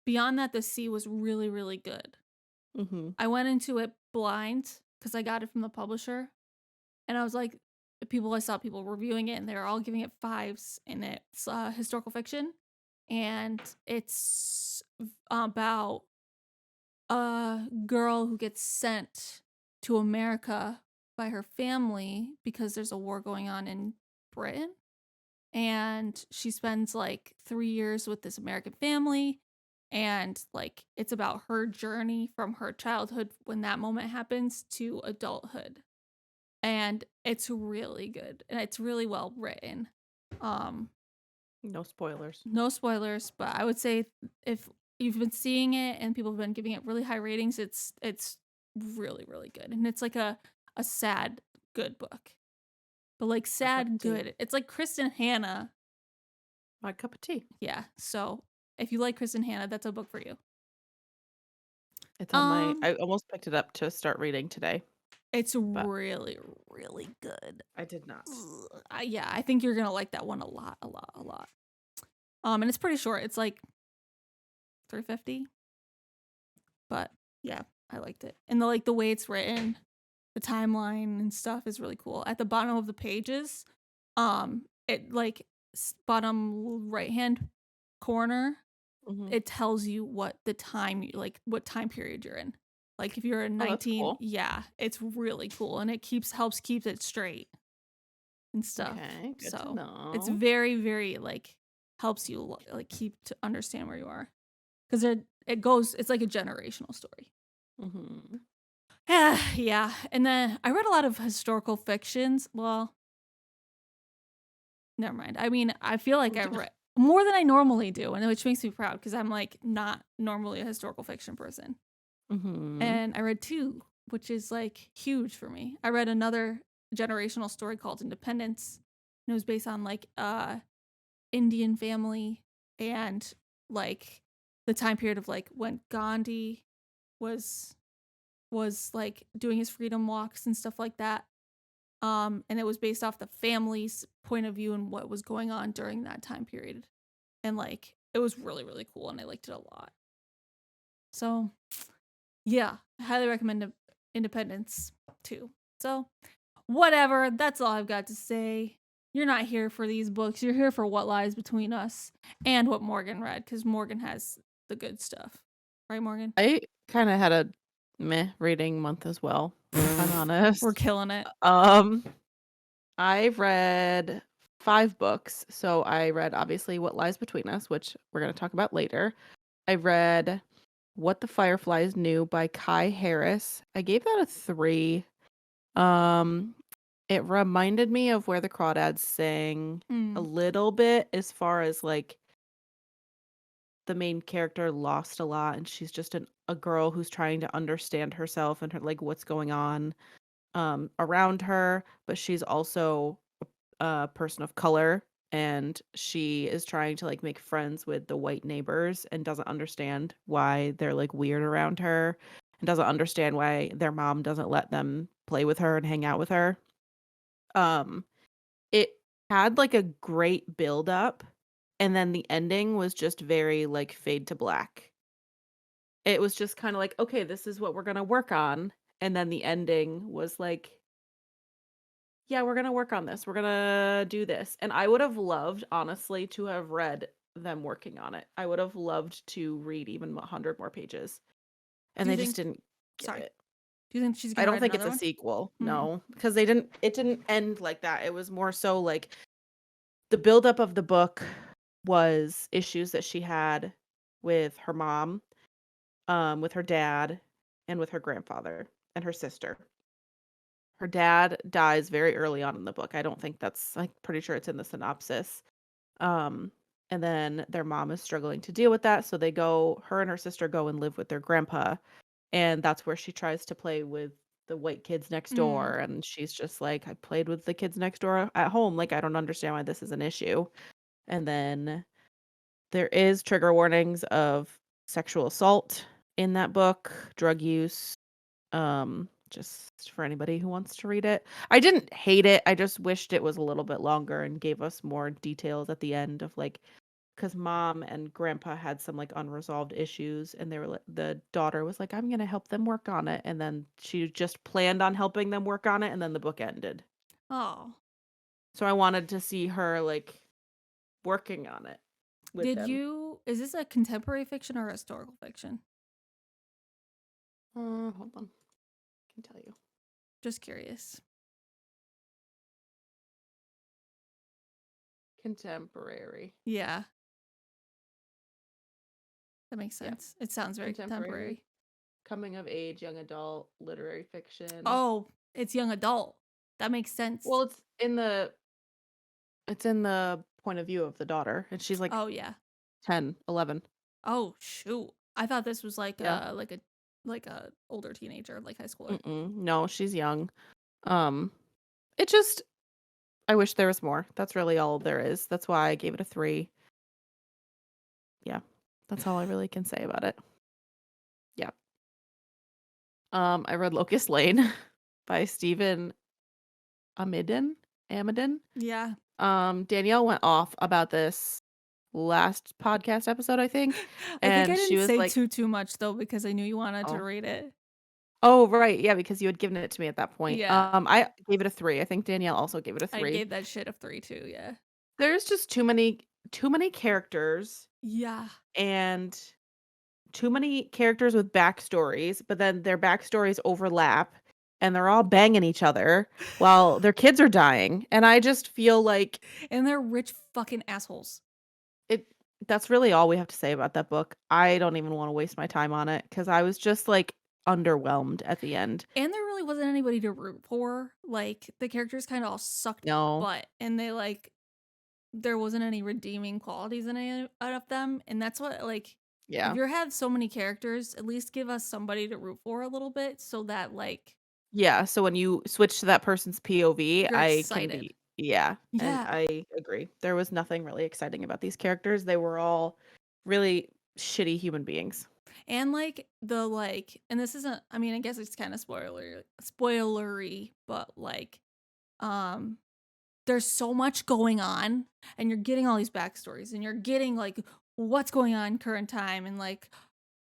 [SPEAKER 1] Beyond That the Sea was really, really good. I went into it blind because I got it from the publisher. And I was like, I saw people reviewing it and they were all giving it 5s, and it's historical fiction. And it's about a girl who gets sent to America by her family because there's a war going on in Britain. And she spends like 3 years with this American family. And like it's about her journey from her childhood when that moment happens to adulthood. And it's really good and it's really well written. Um,
[SPEAKER 2] No spoilers.
[SPEAKER 1] no spoilers, but I would say if you've been seeing it and people have been giving it really high ratings, it's really, really good. And it's like a sad, good book. But like
[SPEAKER 2] My cup of
[SPEAKER 1] sad,
[SPEAKER 2] tea.
[SPEAKER 1] good. It's like Kristen Hanna.
[SPEAKER 2] My cup of tea.
[SPEAKER 1] Yeah. So if you like Kristen Hanna, that's a book for you.
[SPEAKER 2] It's on my.
[SPEAKER 1] Um,
[SPEAKER 2] I almost picked it up to start reading today,
[SPEAKER 1] it's
[SPEAKER 2] but
[SPEAKER 1] really, really good.
[SPEAKER 2] I did not.
[SPEAKER 1] Yeah, I think you're gonna like that one a lot, a lot, a lot. And it's pretty short. It's like 350. But yeah, I liked it. And the way it's written, the timeline and stuff is really cool. At the bottom of the pages, it like bottom right hand corner,
[SPEAKER 2] Mhm.
[SPEAKER 1] it tells you what the time like what time period you're in. Like if you're in
[SPEAKER 2] Oh, that's
[SPEAKER 1] 19,
[SPEAKER 2] cool.
[SPEAKER 1] yeah, it's really cool and it helps keep it straight and stuff.
[SPEAKER 2] Okay, good to
[SPEAKER 1] So it's
[SPEAKER 2] know.
[SPEAKER 1] very, very like helps you like keep to understand where you are because it's like a generational story.
[SPEAKER 2] Mhm.
[SPEAKER 1] Yeah, and then I read a lot of historical fictions. Well, never mind. I mean, I feel like I read more than I normally do, and which makes me proud because I'm like not normally a historical fiction person.
[SPEAKER 2] Mhm.
[SPEAKER 1] And I read two, which is like huge for me. I read another generational story called Independence, and it was based on like Indian family and like the time period of like when Gandhi was like doing his freedom walks and stuff like that. And it was based off the family's point of view and what was going on during that time period. And like it was really, really cool and I liked it a lot. So yeah, I highly recommend Independence too. So whatever, that's all I've got to say. You're not here for these books. You're here for what lies between us and what Morgan read, because Morgan has the good stuff. Right, Morgan?
[SPEAKER 2] I kind of had a meh reading month as well, if I'm honest.
[SPEAKER 1] We're killing it.
[SPEAKER 2] I've read 5 books. So I read obviously What Lies Between Us, which we're going to talk about later. I read What the Fireflies Knew by Kai Harris. I gave that a 3. It reminded me of Where the Crawdads Sing a little bit as far as like the main character lost a lot and she's just a girl who's trying to understand herself and her like what's going on around her, but she's also a person of color and she is trying to like make friends with the white neighbors and doesn't understand why they're like weird around her and doesn't understand why their mom doesn't let them play with her and hang out with her. um it had like a great build up and then the ending was just very like fade to black. It was just kind of like, okay, this is what we're going to work on, and then the ending was like, yeah, we're going to work on this. We're going to do this. And I would have loved, honestly, to have read them working on it. I would have loved to read even 100 more pages. And
[SPEAKER 1] Do you
[SPEAKER 2] they just
[SPEAKER 1] think?
[SPEAKER 2] didn't give
[SPEAKER 1] Sorry.
[SPEAKER 2] it.
[SPEAKER 1] Do you think she's
[SPEAKER 2] I
[SPEAKER 1] gonna
[SPEAKER 2] don't
[SPEAKER 1] write
[SPEAKER 2] think it's
[SPEAKER 1] another
[SPEAKER 2] a
[SPEAKER 1] one?
[SPEAKER 2] sequel.
[SPEAKER 1] Mm.
[SPEAKER 2] No, because it didn't end like that. It was more so like the buildup of the book was issues that she had with her mom, with her dad, and with her grandfather and her sister. Her dad dies very early on in the book. I don't think that's like pretty sure it's in the synopsis. Um, and then their mom is struggling to deal with that, so her and her sister go and live with their grandpa, and that's where she tries to play with the white kids next door, and she's just like, I played with the kids next door at home, like I don't understand why this is an issue. And then there is trigger warnings of sexual assault in that book, drug use, just for anybody who wants to read it. I didn't hate it. I just wished it was a little bit longer and gave us more details at the end of like because mom and grandpa had some like unresolved issues and they were like the daughter was like, I'm gonna help them work on it. And then she just planned on helping them work on it and then the book ended.
[SPEAKER 1] Oh.
[SPEAKER 2] So I wanted to see her like working on it with them.
[SPEAKER 1] Is this a contemporary fiction or a historical fiction?
[SPEAKER 2] Hold on. I can tell you.
[SPEAKER 1] Just curious.
[SPEAKER 2] Contemporary.
[SPEAKER 1] Yeah. That makes
[SPEAKER 2] Yeah.
[SPEAKER 1] sense. It sounds very contemporary.
[SPEAKER 2] Coming of age, young adult, literary fiction.
[SPEAKER 1] Oh, it's young adult. That makes sense.
[SPEAKER 2] Well, it's in the point of view of the daughter, and she's like
[SPEAKER 1] Oh yeah.
[SPEAKER 2] 10, 11.
[SPEAKER 1] Oh shoot. I thought this was like
[SPEAKER 2] Yeah.
[SPEAKER 1] like a older teenager, like high schooler.
[SPEAKER 2] No, she's young. It just I wish there was more. That's really all there is. That's why I gave it a 3. Yeah. That's all I really can say about it. Yeah. I read Locust Lane by Stephen Amadin.
[SPEAKER 1] Yeah.
[SPEAKER 2] Danielle went off about this last podcast episode, I think.
[SPEAKER 1] I think I
[SPEAKER 2] And she
[SPEAKER 1] didn't
[SPEAKER 2] was
[SPEAKER 1] say
[SPEAKER 2] like,
[SPEAKER 1] too much though because I knew you wanted to
[SPEAKER 2] oh.
[SPEAKER 1] read it.
[SPEAKER 2] Oh, right. Yeah, because you had given it to me at that point.
[SPEAKER 1] Yeah.
[SPEAKER 2] I gave it a 3. I think Danielle also gave it a
[SPEAKER 1] I
[SPEAKER 2] 3.
[SPEAKER 1] gave that shit a 3 too, yeah.
[SPEAKER 2] There's just too many characters
[SPEAKER 1] Yeah.
[SPEAKER 2] and too many characters with backstories, but then their backstories overlap and they're all banging each other while their kids are dying. And I just feel like
[SPEAKER 1] And they're rich fucking assholes.
[SPEAKER 2] that's really all we have to say about that book. I don't even want to waste my time on it because I was just like underwhelmed at the end.
[SPEAKER 1] And there really wasn't anybody to root for. Like the characters kind of all sucked
[SPEAKER 2] No.
[SPEAKER 1] butt, and they like there wasn't any redeeming qualities in any out of them. And that's what like
[SPEAKER 2] Yeah.
[SPEAKER 1] if you have so many characters, at least give us somebody to root for a little bit, so that like
[SPEAKER 2] Yeah. So when you switch to that person's POV,
[SPEAKER 1] you're
[SPEAKER 2] I
[SPEAKER 1] excited.
[SPEAKER 2] can be yeah. And
[SPEAKER 1] Yeah.
[SPEAKER 2] I agree. There was nothing really exciting about these characters. They were all really shitty human beings.
[SPEAKER 1] And like the like, and this isn't. I mean, I guess it's kind of spoilery, but like, there's so much going on, and you're getting all these backstories, and you're getting like what's going on current time, and like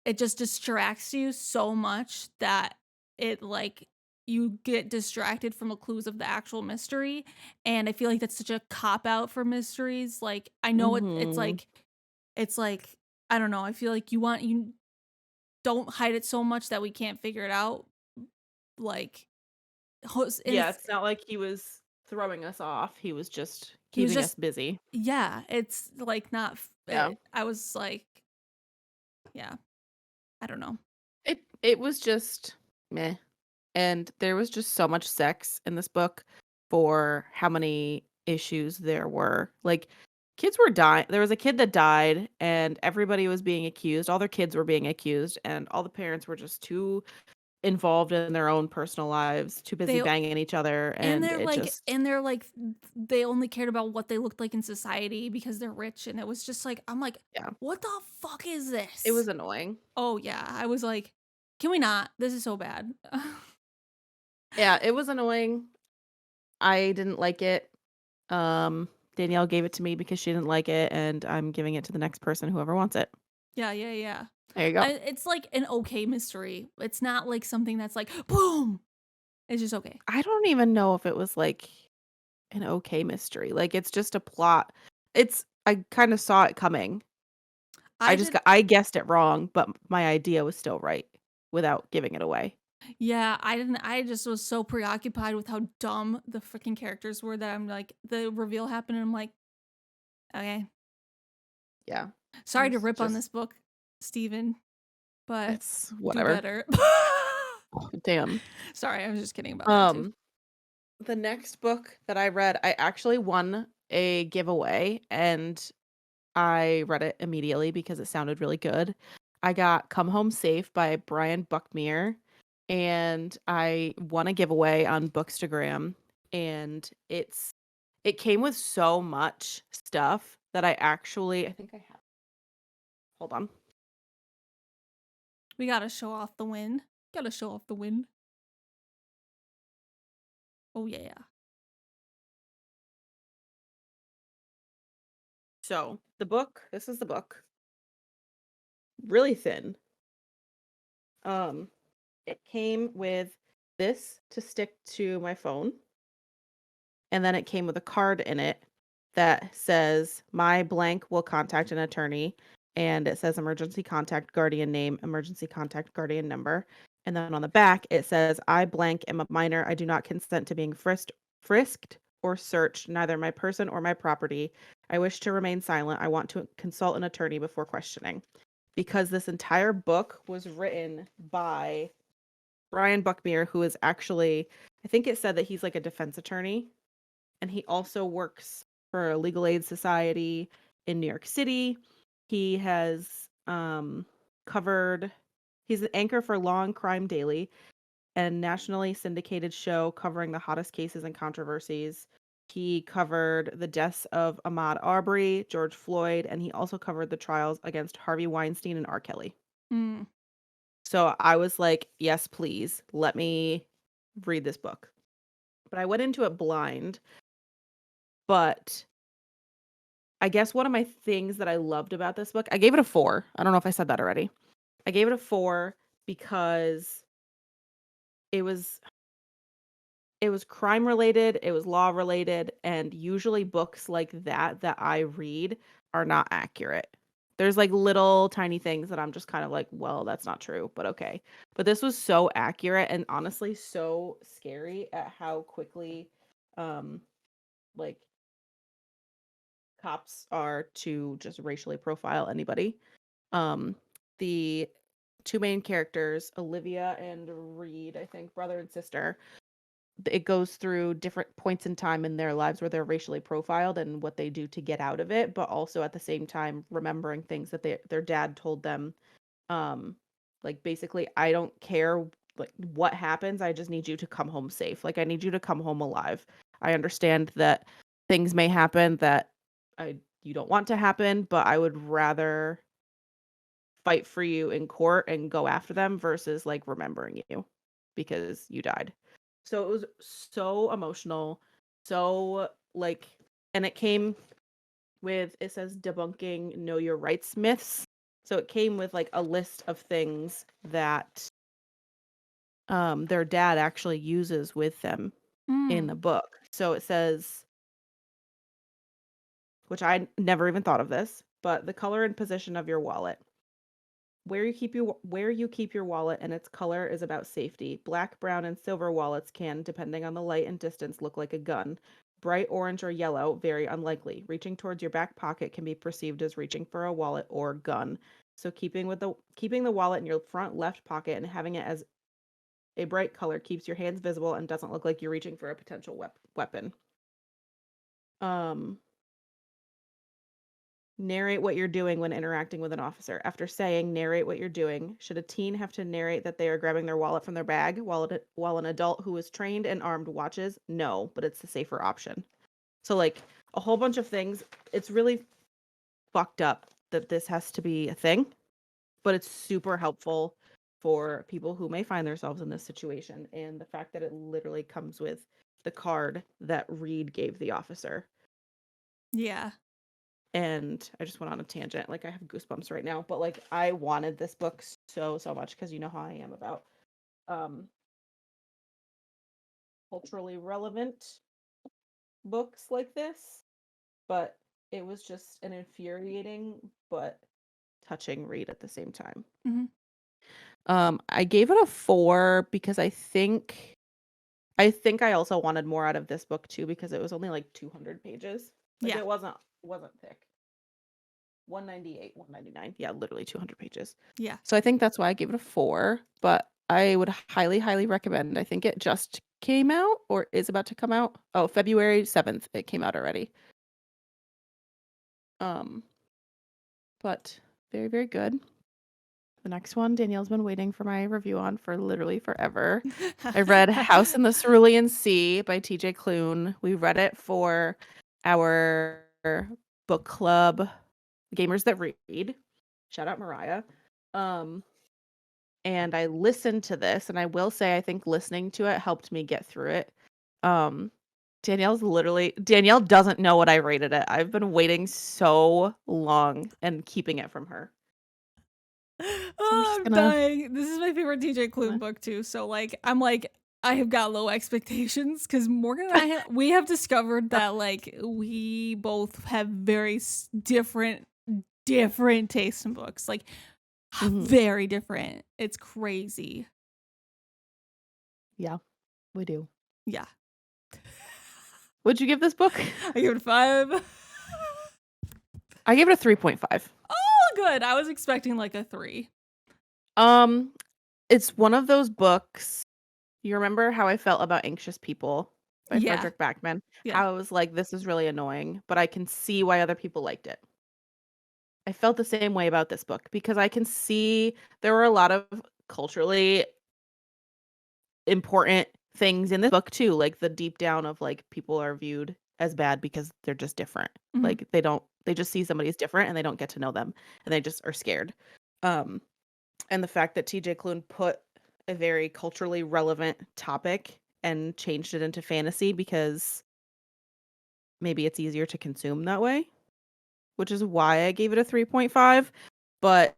[SPEAKER 1] it just distracts you so much that it like you get distracted from the clues of the actual mystery. And I feel like that's such a cop out for mysteries. Like I know it's
[SPEAKER 2] Mhm.
[SPEAKER 1] like I don't know. I feel like you don't hide it so much that we can't figure it out. Like,
[SPEAKER 2] Yeah, it's not like he was throwing us off. He was just
[SPEAKER 1] he was
[SPEAKER 2] keeping us
[SPEAKER 1] just
[SPEAKER 2] busy.
[SPEAKER 1] yeah. It's like not.
[SPEAKER 2] Yeah.
[SPEAKER 1] I was like, yeah. I don't know.
[SPEAKER 2] It was just meh. And there was just so much sex in this book for how many issues there were. Like kids were dying. There was a kid that died and everybody was being accused. All their kids were being accused and all the parents were just too involved in their own personal lives, too busy
[SPEAKER 1] They
[SPEAKER 2] banging each other
[SPEAKER 1] and
[SPEAKER 2] and it just
[SPEAKER 1] they're like they only cared about what they looked like in society because they're rich, and it was just like I'm like,
[SPEAKER 2] yeah.
[SPEAKER 1] what the fuck is this?
[SPEAKER 2] It was annoying.
[SPEAKER 1] Oh yeah, I was like, can we not? This is so bad.
[SPEAKER 2] Yeah, it was annoying. I didn't like it. Danielle gave it to me because she didn't like it, and I'm giving it to the next person, whoever wants it.
[SPEAKER 1] Yeah.
[SPEAKER 2] There you go.
[SPEAKER 1] It's like an okay mystery. It's not like something that's like boom. It's just okay.
[SPEAKER 2] I don't even know if it was like an okay mystery. Like it's just a plot. I kind of saw it coming. I guessed it wrong, but my idea was still right without giving it away.
[SPEAKER 1] Yeah, I didn't. I just was so preoccupied with how dumb the freaking characters were that I'm like, the reveal happened, and I'm like, okay.
[SPEAKER 2] Yeah.
[SPEAKER 1] Sorry to
[SPEAKER 2] It's
[SPEAKER 1] rip on
[SPEAKER 2] just-
[SPEAKER 1] this book, Steven, but
[SPEAKER 2] It's
[SPEAKER 1] do
[SPEAKER 2] whatever.
[SPEAKER 1] better.
[SPEAKER 2] Damn.
[SPEAKER 1] Sorry, I was just kidding about that too.
[SPEAKER 2] The next book that I read, I actually won a giveaway and I read it immediately because it sounded really good. I got Come Home Safe by Brian Buckmere and I won a giveaway on Bookstagram and it came with so much stuff that I think I have. Hold on.
[SPEAKER 1] We gotta show off the win. Gotta show off the win. Oh yeah.
[SPEAKER 2] So, this is the book. Really thin. It came with this to stick to my phone. And then it came with a card in it that says, "My blank will contact an attorney." And it says emergency contact guardian name, emergency contact guardian number. And then on the back, it says, "I blank am a minor. I do not consent to being frisked or searched, neither my person or my property. I wish to remain silent. I want to consult an attorney before questioning. Because this entire book was written by Brian Buckmere, who is actually, I think it said that he's like a defense attorney. And he also works for a legal aid society in New York City. He has covered, he's an anchor for Law and Crime Daily, a nationally syndicated show covering the hottest cases and controversies. He covered the deaths of Ahmaud Arbery, George Floyd, and he also covered the trials against Harvey Weinstein and R. Kelly.
[SPEAKER 1] Mm.
[SPEAKER 2] So I was like, yes, please, let me read this book. But I went into it blind. But I guess one of my things that I loved about this book, I gave it a 4. I don't know if I said that already. I gave it a 4 because it was crime related, it was law related, and usually books like that I read are not accurate. There's like little tiny things that I'm just kind of like, well, that's not true, but okay. But this was so accurate and honestly so scary at how quickly like cops are to just racially profile anybody. The two main characters, Olivia and Reed, I think, brother and sister, it goes through different points in time in their lives where they're racially profiled and what they do to get out of it, but also at the same time remembering things that their dad told them. Like basically, I don't care like what happens, I just need you to come home safe. Like I need you to come home alive. I understand that things may happen that you don't want to happen, but I would rather fight for you in court and go after them versus like remembering you because you died. So it was so emotional, so like, and it came with, it says debunking know your rights myths. So it came with like a list of things that their dad actually uses with them in the
[SPEAKER 1] Mm.
[SPEAKER 2] book. So it says, which I never even thought of this, but the color and position of your wallet. Where you keep your wallet and its color is about safety. Black, brown, and silver wallets can, depending on the light and distance, look like a gun. Bright orange or yellow, very unlikely. Reaching towards your back pocket can be perceived as reaching for a wallet or gun. So keeping the wallet in your front left pocket and having it as a bright color keeps your hands visible and doesn't look like you're reaching for a potential weapon. Narrate what you're doing when interacting with an officer. After saying narrate what you're doing, should a teen have to narrate that they are grabbing their wallet from their bag while an adult who is trained and armed watches? No, but it's the safer option. So like a whole bunch of things. It's really fucked up that this has to be a thing, but it's super helpful for people who may find themselves in this situation. And the fact that it literally comes with the card that Reed gave the officer.
[SPEAKER 1] Yeah.
[SPEAKER 2] And I just went on a tangent. Like I have goosebumps right now, but like I wanted this book so much because you know how I am about culturally relevant books like this. But it was just an infuriating but touching read at the same time.
[SPEAKER 1] Mhm.
[SPEAKER 2] I gave it a 4 because I think I also wanted more out of this book too because it was only like 200 pages. Like
[SPEAKER 1] Yeah.
[SPEAKER 2] it wasn't thick. 198, 199. Yeah, literally 200 pages.
[SPEAKER 1] Yeah.
[SPEAKER 2] So I think that's why I gave it a 4, but I would highly recommend. I think it just came out or is about to come out. Oh, February 7th it came out already. But very good. The next one Danielle's been waiting for my review on for literally forever. I read House in the Cerulean Sea by TJ Klune. We read it for our book club, Gamers That Read. Shout out Mariah. And I listened to this, and I will say I think listening to it helped me get through it. Danielle doesn't know what I rated it. I've been waiting so long and keeping it from her.
[SPEAKER 1] Oh, I'm dying. This is my favorite TJ Klune book too. So like I have got low expectations because Morgan and I we have discovered that like we both have very different tastes in books. Like very different. It's crazy.
[SPEAKER 2] Yeah, we do.
[SPEAKER 1] Yeah.
[SPEAKER 2] What'd you give this book?
[SPEAKER 1] I give it 5.
[SPEAKER 2] I gave it a 3.5.
[SPEAKER 1] Oh, good. I was expecting like a 3.
[SPEAKER 2] It's one of those books. You remember how I felt about Anxious People by
[SPEAKER 1] Yeah.
[SPEAKER 2] Frederick Backman?
[SPEAKER 1] Yeah.
[SPEAKER 2] How I was like, this is really annoying, but I can see why other people liked it. I felt the same way about this book because I can see there were a lot of culturally important things in this book too, like the deep down of like people are viewed as bad because they're just different.
[SPEAKER 1] Mhm.
[SPEAKER 2] Like they just see somebody as different and they don't get to know them and they just are scared. And the fact that TJ Klune put a very culturally relevant topic and changed it into fantasy because maybe it's easier to consume that way, which is why I gave it a 3.5, but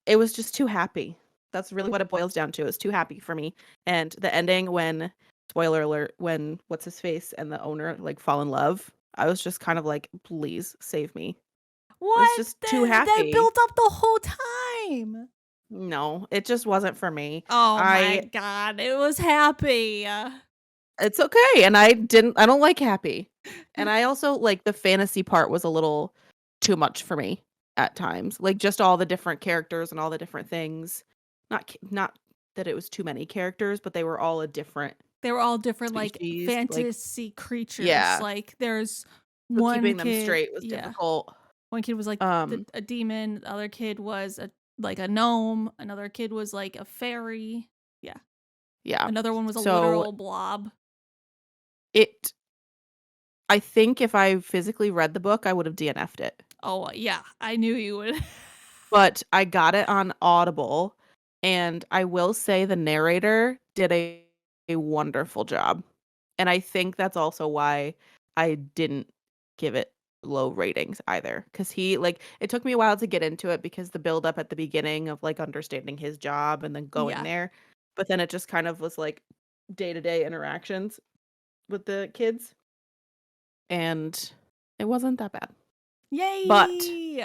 [SPEAKER 2] it was just too happy. That's really what it boils down to. It's too happy for me. And the ending when, spoiler alert, when what's his face and the owner like fall in love, I was just kind of like, please save me.
[SPEAKER 1] What?
[SPEAKER 2] It was just too
[SPEAKER 1] That
[SPEAKER 2] happy.
[SPEAKER 1] built up the whole time.
[SPEAKER 2] No, it just wasn't for me.
[SPEAKER 1] Oh my god, it was happy.
[SPEAKER 2] It's okay. And I don't like happy. And I also like the fantasy part was a little too much for me at times. Like just all the different characters and all the different things. Not that it was too many characters, but they were all a different
[SPEAKER 1] They were all different
[SPEAKER 2] species.
[SPEAKER 1] like fantasy creatures.
[SPEAKER 2] Yeah.
[SPEAKER 1] Like there's
[SPEAKER 2] So
[SPEAKER 1] one
[SPEAKER 2] keeping
[SPEAKER 1] kid,
[SPEAKER 2] them straight was
[SPEAKER 1] yeah.
[SPEAKER 2] difficult.
[SPEAKER 1] One kid was like a demon, the other kid was like a gnome, another kid was like a fairy. Yeah.
[SPEAKER 2] Yeah.
[SPEAKER 1] Another one was a
[SPEAKER 2] So
[SPEAKER 1] literal blob.
[SPEAKER 2] I think if I physically read the book, I would have DNF'd it.
[SPEAKER 1] Oh, yeah. I knew you would.
[SPEAKER 2] But I got it on Audible, and I will say the narrator did a wonderful job. And I think that's also why I didn't give it low ratings either. Because it took me a while to get into it because the build up at the beginning of like understanding his job and then going
[SPEAKER 1] Yeah.
[SPEAKER 2] there. But then it just kind of was like day-to-day interactions with the kids. And it wasn't that bad.
[SPEAKER 1] Yay!
[SPEAKER 2] But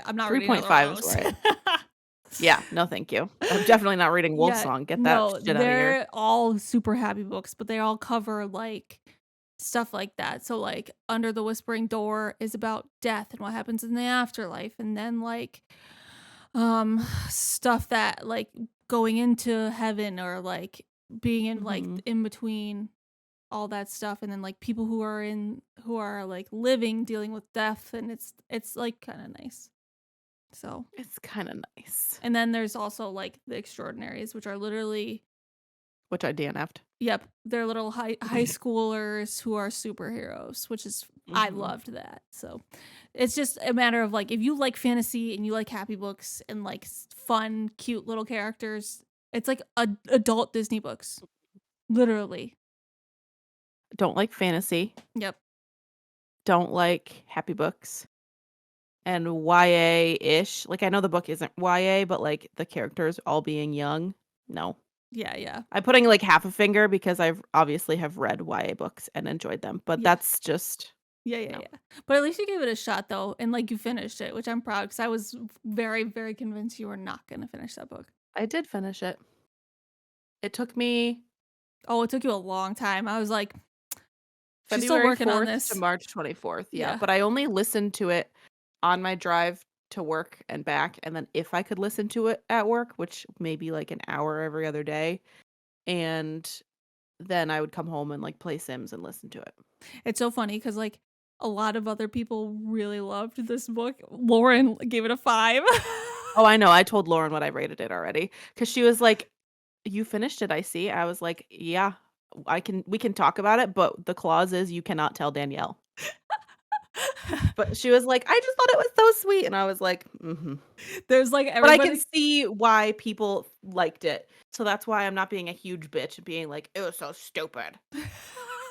[SPEAKER 1] I'm not reading another
[SPEAKER 2] 3.5
[SPEAKER 1] one
[SPEAKER 2] is
[SPEAKER 1] of
[SPEAKER 2] where
[SPEAKER 1] those.
[SPEAKER 2] Yeah, no thank you. I'm definitely not reading Wolf
[SPEAKER 1] Yeah,
[SPEAKER 2] Song. Get that
[SPEAKER 1] no,
[SPEAKER 2] shit out of here.
[SPEAKER 1] they're all super happy books, but they all cover like stuff like that. So like Under the Whispering Door is about death and what happens in the afterlife, and then like stuff that like going into heaven or like being in like
[SPEAKER 2] Mhm.
[SPEAKER 1] in between all that stuff, and then like people who are like living dealing with death, and it's like kind of nice. So
[SPEAKER 2] It's kind of nice.
[SPEAKER 1] and then there's also like the Extraordinaries, which are literally
[SPEAKER 2] Which I DNF'd.
[SPEAKER 1] yep, they're little high schoolers who are superheroes, which is I
[SPEAKER 2] Mhm.
[SPEAKER 1] loved that. So it's just a matter of like if you like fantasy and you like happy books and like fun, cute little characters, it's like adult Disney books, literally.
[SPEAKER 2] Don't like fantasy.
[SPEAKER 1] Yep.
[SPEAKER 2] Don't like happy books. And YA-ish. Like I know the book isn't YA, but like the characters all being young. No.
[SPEAKER 1] Yeah, yeah.
[SPEAKER 2] I'm putting like half a finger because I've obviously have read YA books and enjoyed them. But
[SPEAKER 1] Yeah.
[SPEAKER 2] that's just
[SPEAKER 1] Yeah.
[SPEAKER 2] no.
[SPEAKER 1] But at least you gave it a shot though, and like you finished it, which I'm proud because I was very, very convinced you were not gonna finish that book.
[SPEAKER 2] I did finish it. It took me
[SPEAKER 1] Oh, it took you a long time. I was like, she's still
[SPEAKER 2] February
[SPEAKER 1] working on
[SPEAKER 2] 4th
[SPEAKER 1] this.
[SPEAKER 2] to March 24th. Yeah,
[SPEAKER 1] Yeah.
[SPEAKER 2] but I only listened to it on my drive to work and back, and then if I could listen to it at work, which maybe like an hour every other day, and then I would come home and like play Sims and listen to it.
[SPEAKER 1] It's so funny because like a lot of other people really loved this book. Lauren gave it a 5.
[SPEAKER 2] Oh, I know. I told Lauren what I rated it already because she was like, "You finished it, I see." I was like, "Yeah, we can talk about it, but the clause is you cannot tell Danielle." But she was like, "I just thought it was so sweet," and I was like, "Mm-hmm."
[SPEAKER 1] There's like
[SPEAKER 2] But I can
[SPEAKER 1] everybody.
[SPEAKER 2] see why people liked it. So that's why I'm not being a huge bitch and being like, "It was so stupid."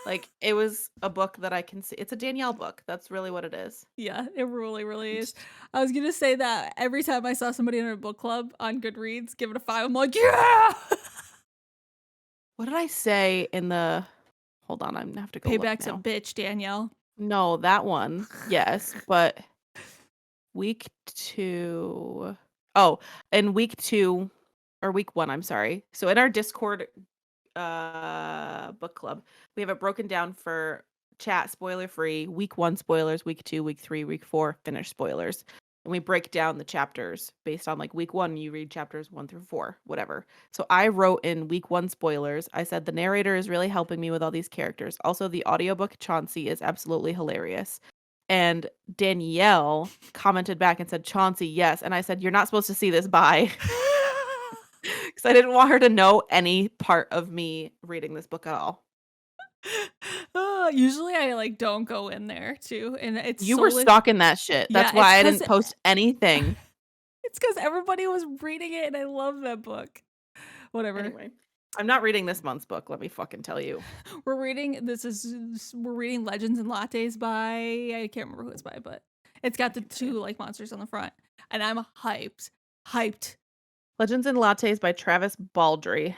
[SPEAKER 2] Like, it was a book that I can see. It's a Danielle book. That's really what it is.
[SPEAKER 1] Yeah, it really, really is. I was gonna say that every time I saw somebody in a book club on Goodreads give it a 5, I'm like, yeah.
[SPEAKER 2] What did I say in the Hold on, I'm gonna have to go look
[SPEAKER 1] Payback's a
[SPEAKER 2] now.
[SPEAKER 1] bitch, Danielle.
[SPEAKER 2] No, that one. Yes, but week 2 Oh, in week 2 or week 1, I'm sorry. So in our Discord book club, we have it broken down for chat spoiler free, week 1 spoilers, week 2, week 3, week 4 finish spoilers. And we break down the chapters based on like week 1, you read chapters 1 through 4, whatever. So I wrote in week 1 spoilers. I said the narrator is really helping me with all these characters. Also, the audiobook Chauncey is absolutely hilarious. And Danielle commented back and said, Chauncey, yes. And I said, you're not supposed to see this, bye. Because I didn't want her to know any part of me reading this book at all.
[SPEAKER 1] Usually I like don't go in there too, and it's
[SPEAKER 2] You were
[SPEAKER 1] solely
[SPEAKER 2] stalking that shit. That's
[SPEAKER 1] Yeah,
[SPEAKER 2] why I
[SPEAKER 1] it's 'cause
[SPEAKER 2] didn't post anything.
[SPEAKER 1] it's because everybody was reading it, and I love that book. Whatever.
[SPEAKER 2] Anyway, I'm not reading this month's book, let me fucking tell you.
[SPEAKER 1] We're reading Legends and Lattes by, I can't remember who it's by, but it's got the two like monsters on the front, and I'm hyped.
[SPEAKER 2] Legends and Lattes by Travis Baldry.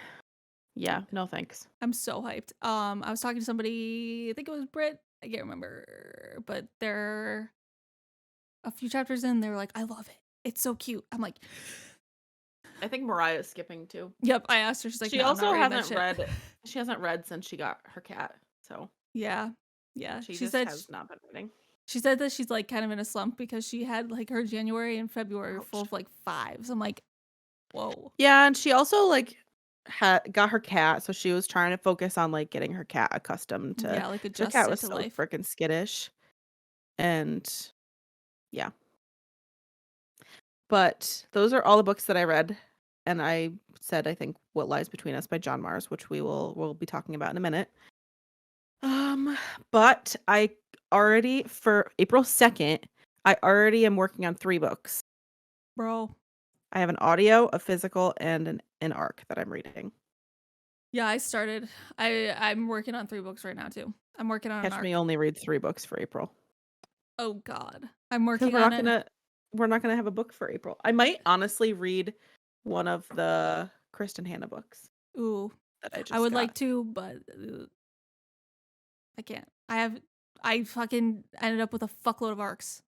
[SPEAKER 2] Yeah, no thanks.
[SPEAKER 1] I'm so hyped. I was talking to somebody, I think it was Brit, I can't remember, but they're a few chapters in, they were like, I love it. It's so cute. I'm like,
[SPEAKER 2] I think Mariah's skipping too.
[SPEAKER 1] yep. I asked her, she's like,
[SPEAKER 2] She
[SPEAKER 1] no, I'm
[SPEAKER 2] also
[SPEAKER 1] not reading that
[SPEAKER 2] hasn't
[SPEAKER 1] shit.
[SPEAKER 2] read. She hasn't read since she got her cat. So
[SPEAKER 1] Yeah.
[SPEAKER 2] she
[SPEAKER 1] She
[SPEAKER 2] just
[SPEAKER 1] said
[SPEAKER 2] has not been reading.
[SPEAKER 1] she said that she's like kind of in a slump because she had like her January and February were
[SPEAKER 2] Ouch.
[SPEAKER 1] full of like 5s. I'm like, whoa.
[SPEAKER 2] Yeah, and she also like got her cat, so she was trying to focus on like getting her cat accustomed to.
[SPEAKER 1] Yeah, like
[SPEAKER 2] 'cause her
[SPEAKER 1] adjust
[SPEAKER 2] cat
[SPEAKER 1] it
[SPEAKER 2] was
[SPEAKER 1] to
[SPEAKER 2] so
[SPEAKER 1] life.
[SPEAKER 2] freaking skittish, and yeah. But those are all the books that I read, and I said I think What Lies Between Us by John Mars, which we'll be talking about in a minute. But I already for April 2nd, I already am working on 3 books.
[SPEAKER 1] Bro.
[SPEAKER 2] I have an audio, a physical, and an arc that I'm reading.
[SPEAKER 1] Yeah, I started. I'm working on 3 books right now too. I'm working on an
[SPEAKER 2] Catch
[SPEAKER 1] arc.
[SPEAKER 2] me only read 3 books for April.
[SPEAKER 1] Oh God. I'm
[SPEAKER 2] Because
[SPEAKER 1] working on it.
[SPEAKER 2] we're not gonna have a book for April. I might honestly read one of the Kristen Hanna books
[SPEAKER 1] Ooh.
[SPEAKER 2] that I just
[SPEAKER 1] I would
[SPEAKER 2] got.
[SPEAKER 1] like to, but I can't. I fucking ended up with a fuckload of arcs.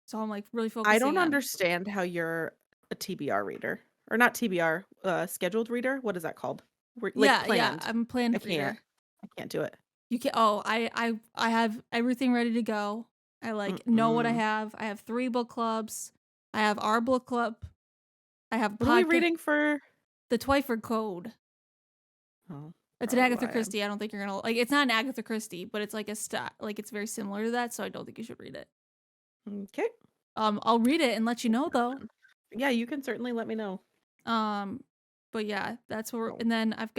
[SPEAKER 1] So I'm like really focusing
[SPEAKER 2] I don't
[SPEAKER 1] on
[SPEAKER 2] understand how you're a TBR reader. Or not TBR, scheduled reader? What is that called? Like planned.
[SPEAKER 1] I'm planned
[SPEAKER 2] I can't.
[SPEAKER 1] reader.
[SPEAKER 2] I can't do it.
[SPEAKER 1] You can I have everything ready to go. I like know what I
[SPEAKER 2] Mm-mm.
[SPEAKER 1] have. I have 3 book clubs. I have our book club. I have
[SPEAKER 2] What are we
[SPEAKER 1] podcast.
[SPEAKER 2] reading for?
[SPEAKER 1] The Twyford Code.
[SPEAKER 2] Oh,
[SPEAKER 1] It's an
[SPEAKER 2] probably
[SPEAKER 1] Agatha
[SPEAKER 2] what I am.
[SPEAKER 1] Christie. I don't think you're gonna like. It's not an Agatha Christie, but it's like like it's very similar to that. So I don't think you should read it.
[SPEAKER 2] Okay.
[SPEAKER 1] I'll read it and let you know though.
[SPEAKER 2] Yeah, you can certainly let me know.
[SPEAKER 1] But yeah, that's where.
[SPEAKER 2] Oh.
[SPEAKER 1] And then I've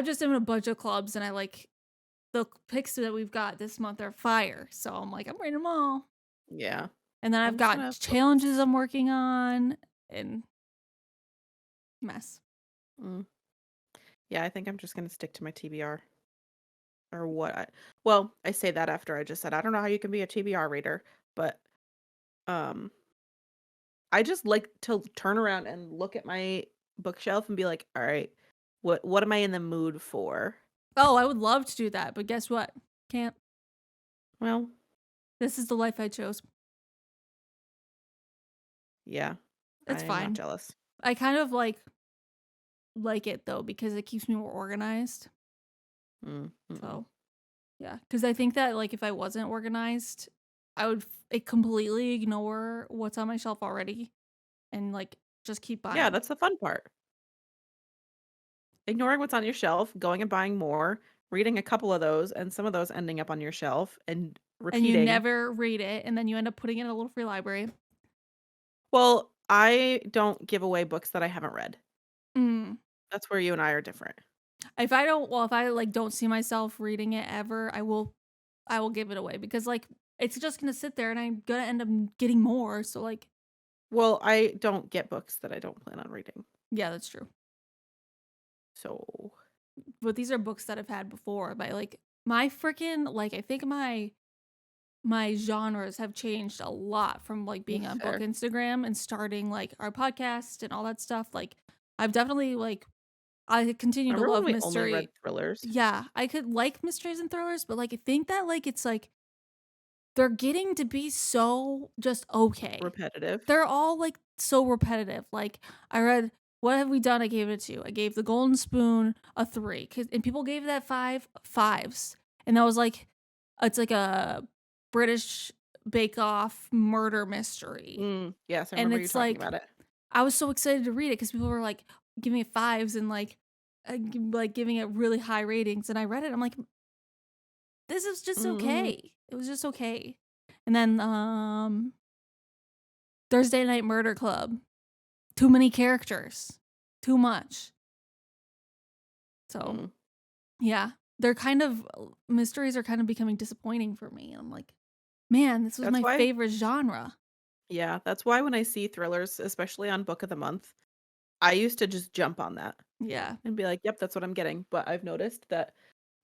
[SPEAKER 1] just done a bunch of clubs, and I like the picks that we've got this month are fire. So I'm like, I'm reading them all.
[SPEAKER 2] Yeah.
[SPEAKER 1] And then I've
[SPEAKER 2] I'm just
[SPEAKER 1] got
[SPEAKER 2] gonna
[SPEAKER 1] challenges I'm working on and mess.
[SPEAKER 2] Yeah, I think I'm just gonna stick to my TBR. Or what well, I say that after I just said I don't know how you can be a TBR reader, but I just like to turn around and look at my bookshelf and be like, all right, what am I in the mood for?
[SPEAKER 1] Oh, I would love to do that, but guess what? Can't.
[SPEAKER 2] Well,
[SPEAKER 1] This is the life I chose.
[SPEAKER 2] yeah.
[SPEAKER 1] It's
[SPEAKER 2] I'm
[SPEAKER 1] fine.
[SPEAKER 2] not jealous.
[SPEAKER 1] I kind of like it though because it keeps me more organized. So, yeah, because I think that like if I wasn't organized, I would completely ignore what's on my shelf already, and like just keep buying.
[SPEAKER 2] Yeah, that's the fun part. Ignoring what's on your shelf, going and buying more, reading a couple of those, and some of those ending up on your shelf and repeating.
[SPEAKER 1] And you never read it, and then you end up putting it in a little free library.
[SPEAKER 2] Well, I don't give away books that I haven't read.
[SPEAKER 1] Mm.
[SPEAKER 2] That's where you and I are different.
[SPEAKER 1] If I like don't see myself reading it ever, I will give it away because like it's just gonna sit there, and I'm gonna end up getting more. So like,
[SPEAKER 2] Well, I don't get books that I don't plan on reading.
[SPEAKER 1] yeah, that's true.
[SPEAKER 2] So,
[SPEAKER 1] But these are books that I've had before. But like my freaking like I think my genres have changed a lot from like being on
[SPEAKER 2] fair.
[SPEAKER 1] Book Instagram and starting like our podcast and all that stuff. Like I've definitely like I continue to
[SPEAKER 2] remember
[SPEAKER 1] love
[SPEAKER 2] when we only
[SPEAKER 1] mystery.
[SPEAKER 2] read thrillers?
[SPEAKER 1] Yeah, I could like mysteries and thrillers, but like I think that like it's like they're getting to be so just okay.
[SPEAKER 2] Repetitive.
[SPEAKER 1] They're all like so repetitive. Like I read What Have We Done? I gave it a 2. I gave The Golden Spoon a 3. And people gave that 5 5s. and that was like, it's like a British Bake Off murder mystery,
[SPEAKER 2] Yes, I
[SPEAKER 1] and
[SPEAKER 2] remember you
[SPEAKER 1] it's
[SPEAKER 2] talking
[SPEAKER 1] like
[SPEAKER 2] about it.
[SPEAKER 1] I was so excited to read it because people were like giving it fives and like giving it really high ratings, and I read it. I'm like, this is just okay. It was just okay. And then Thursday Night Murder Club, too many characters, too much. So yeah, they're kind of mysteries are kind of becoming disappointing for me. I'm like, man, this was
[SPEAKER 2] That's
[SPEAKER 1] my
[SPEAKER 2] why
[SPEAKER 1] favorite genre.
[SPEAKER 2] Yeah, that's why when I see thrillers, especially on Book of the Month, I used to just jump on that
[SPEAKER 1] Yeah.
[SPEAKER 2] and be like, "Yep, that's what I'm getting." But I've noticed that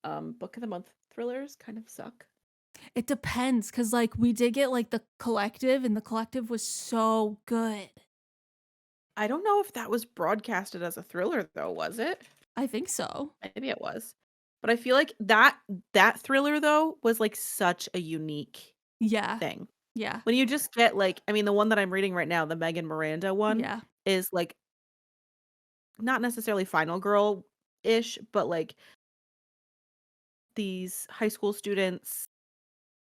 [SPEAKER 2] Book of the Month thrillers kind of suck.
[SPEAKER 1] It depends, because like we did get like The Collective, and The Collective was so good.
[SPEAKER 2] I don't know if that was broadcasted as a thriller though, was it?
[SPEAKER 1] I think so.
[SPEAKER 2] Maybe it was. But I feel like that thriller though was like such a unique
[SPEAKER 1] Yeah.
[SPEAKER 2] thing.
[SPEAKER 1] Yeah.
[SPEAKER 2] When you just get like, I mean, the one that I'm reading right now, the Megan Miranda one,
[SPEAKER 1] Yeah.
[SPEAKER 2] is like not necessarily final girl ish, but like these high school students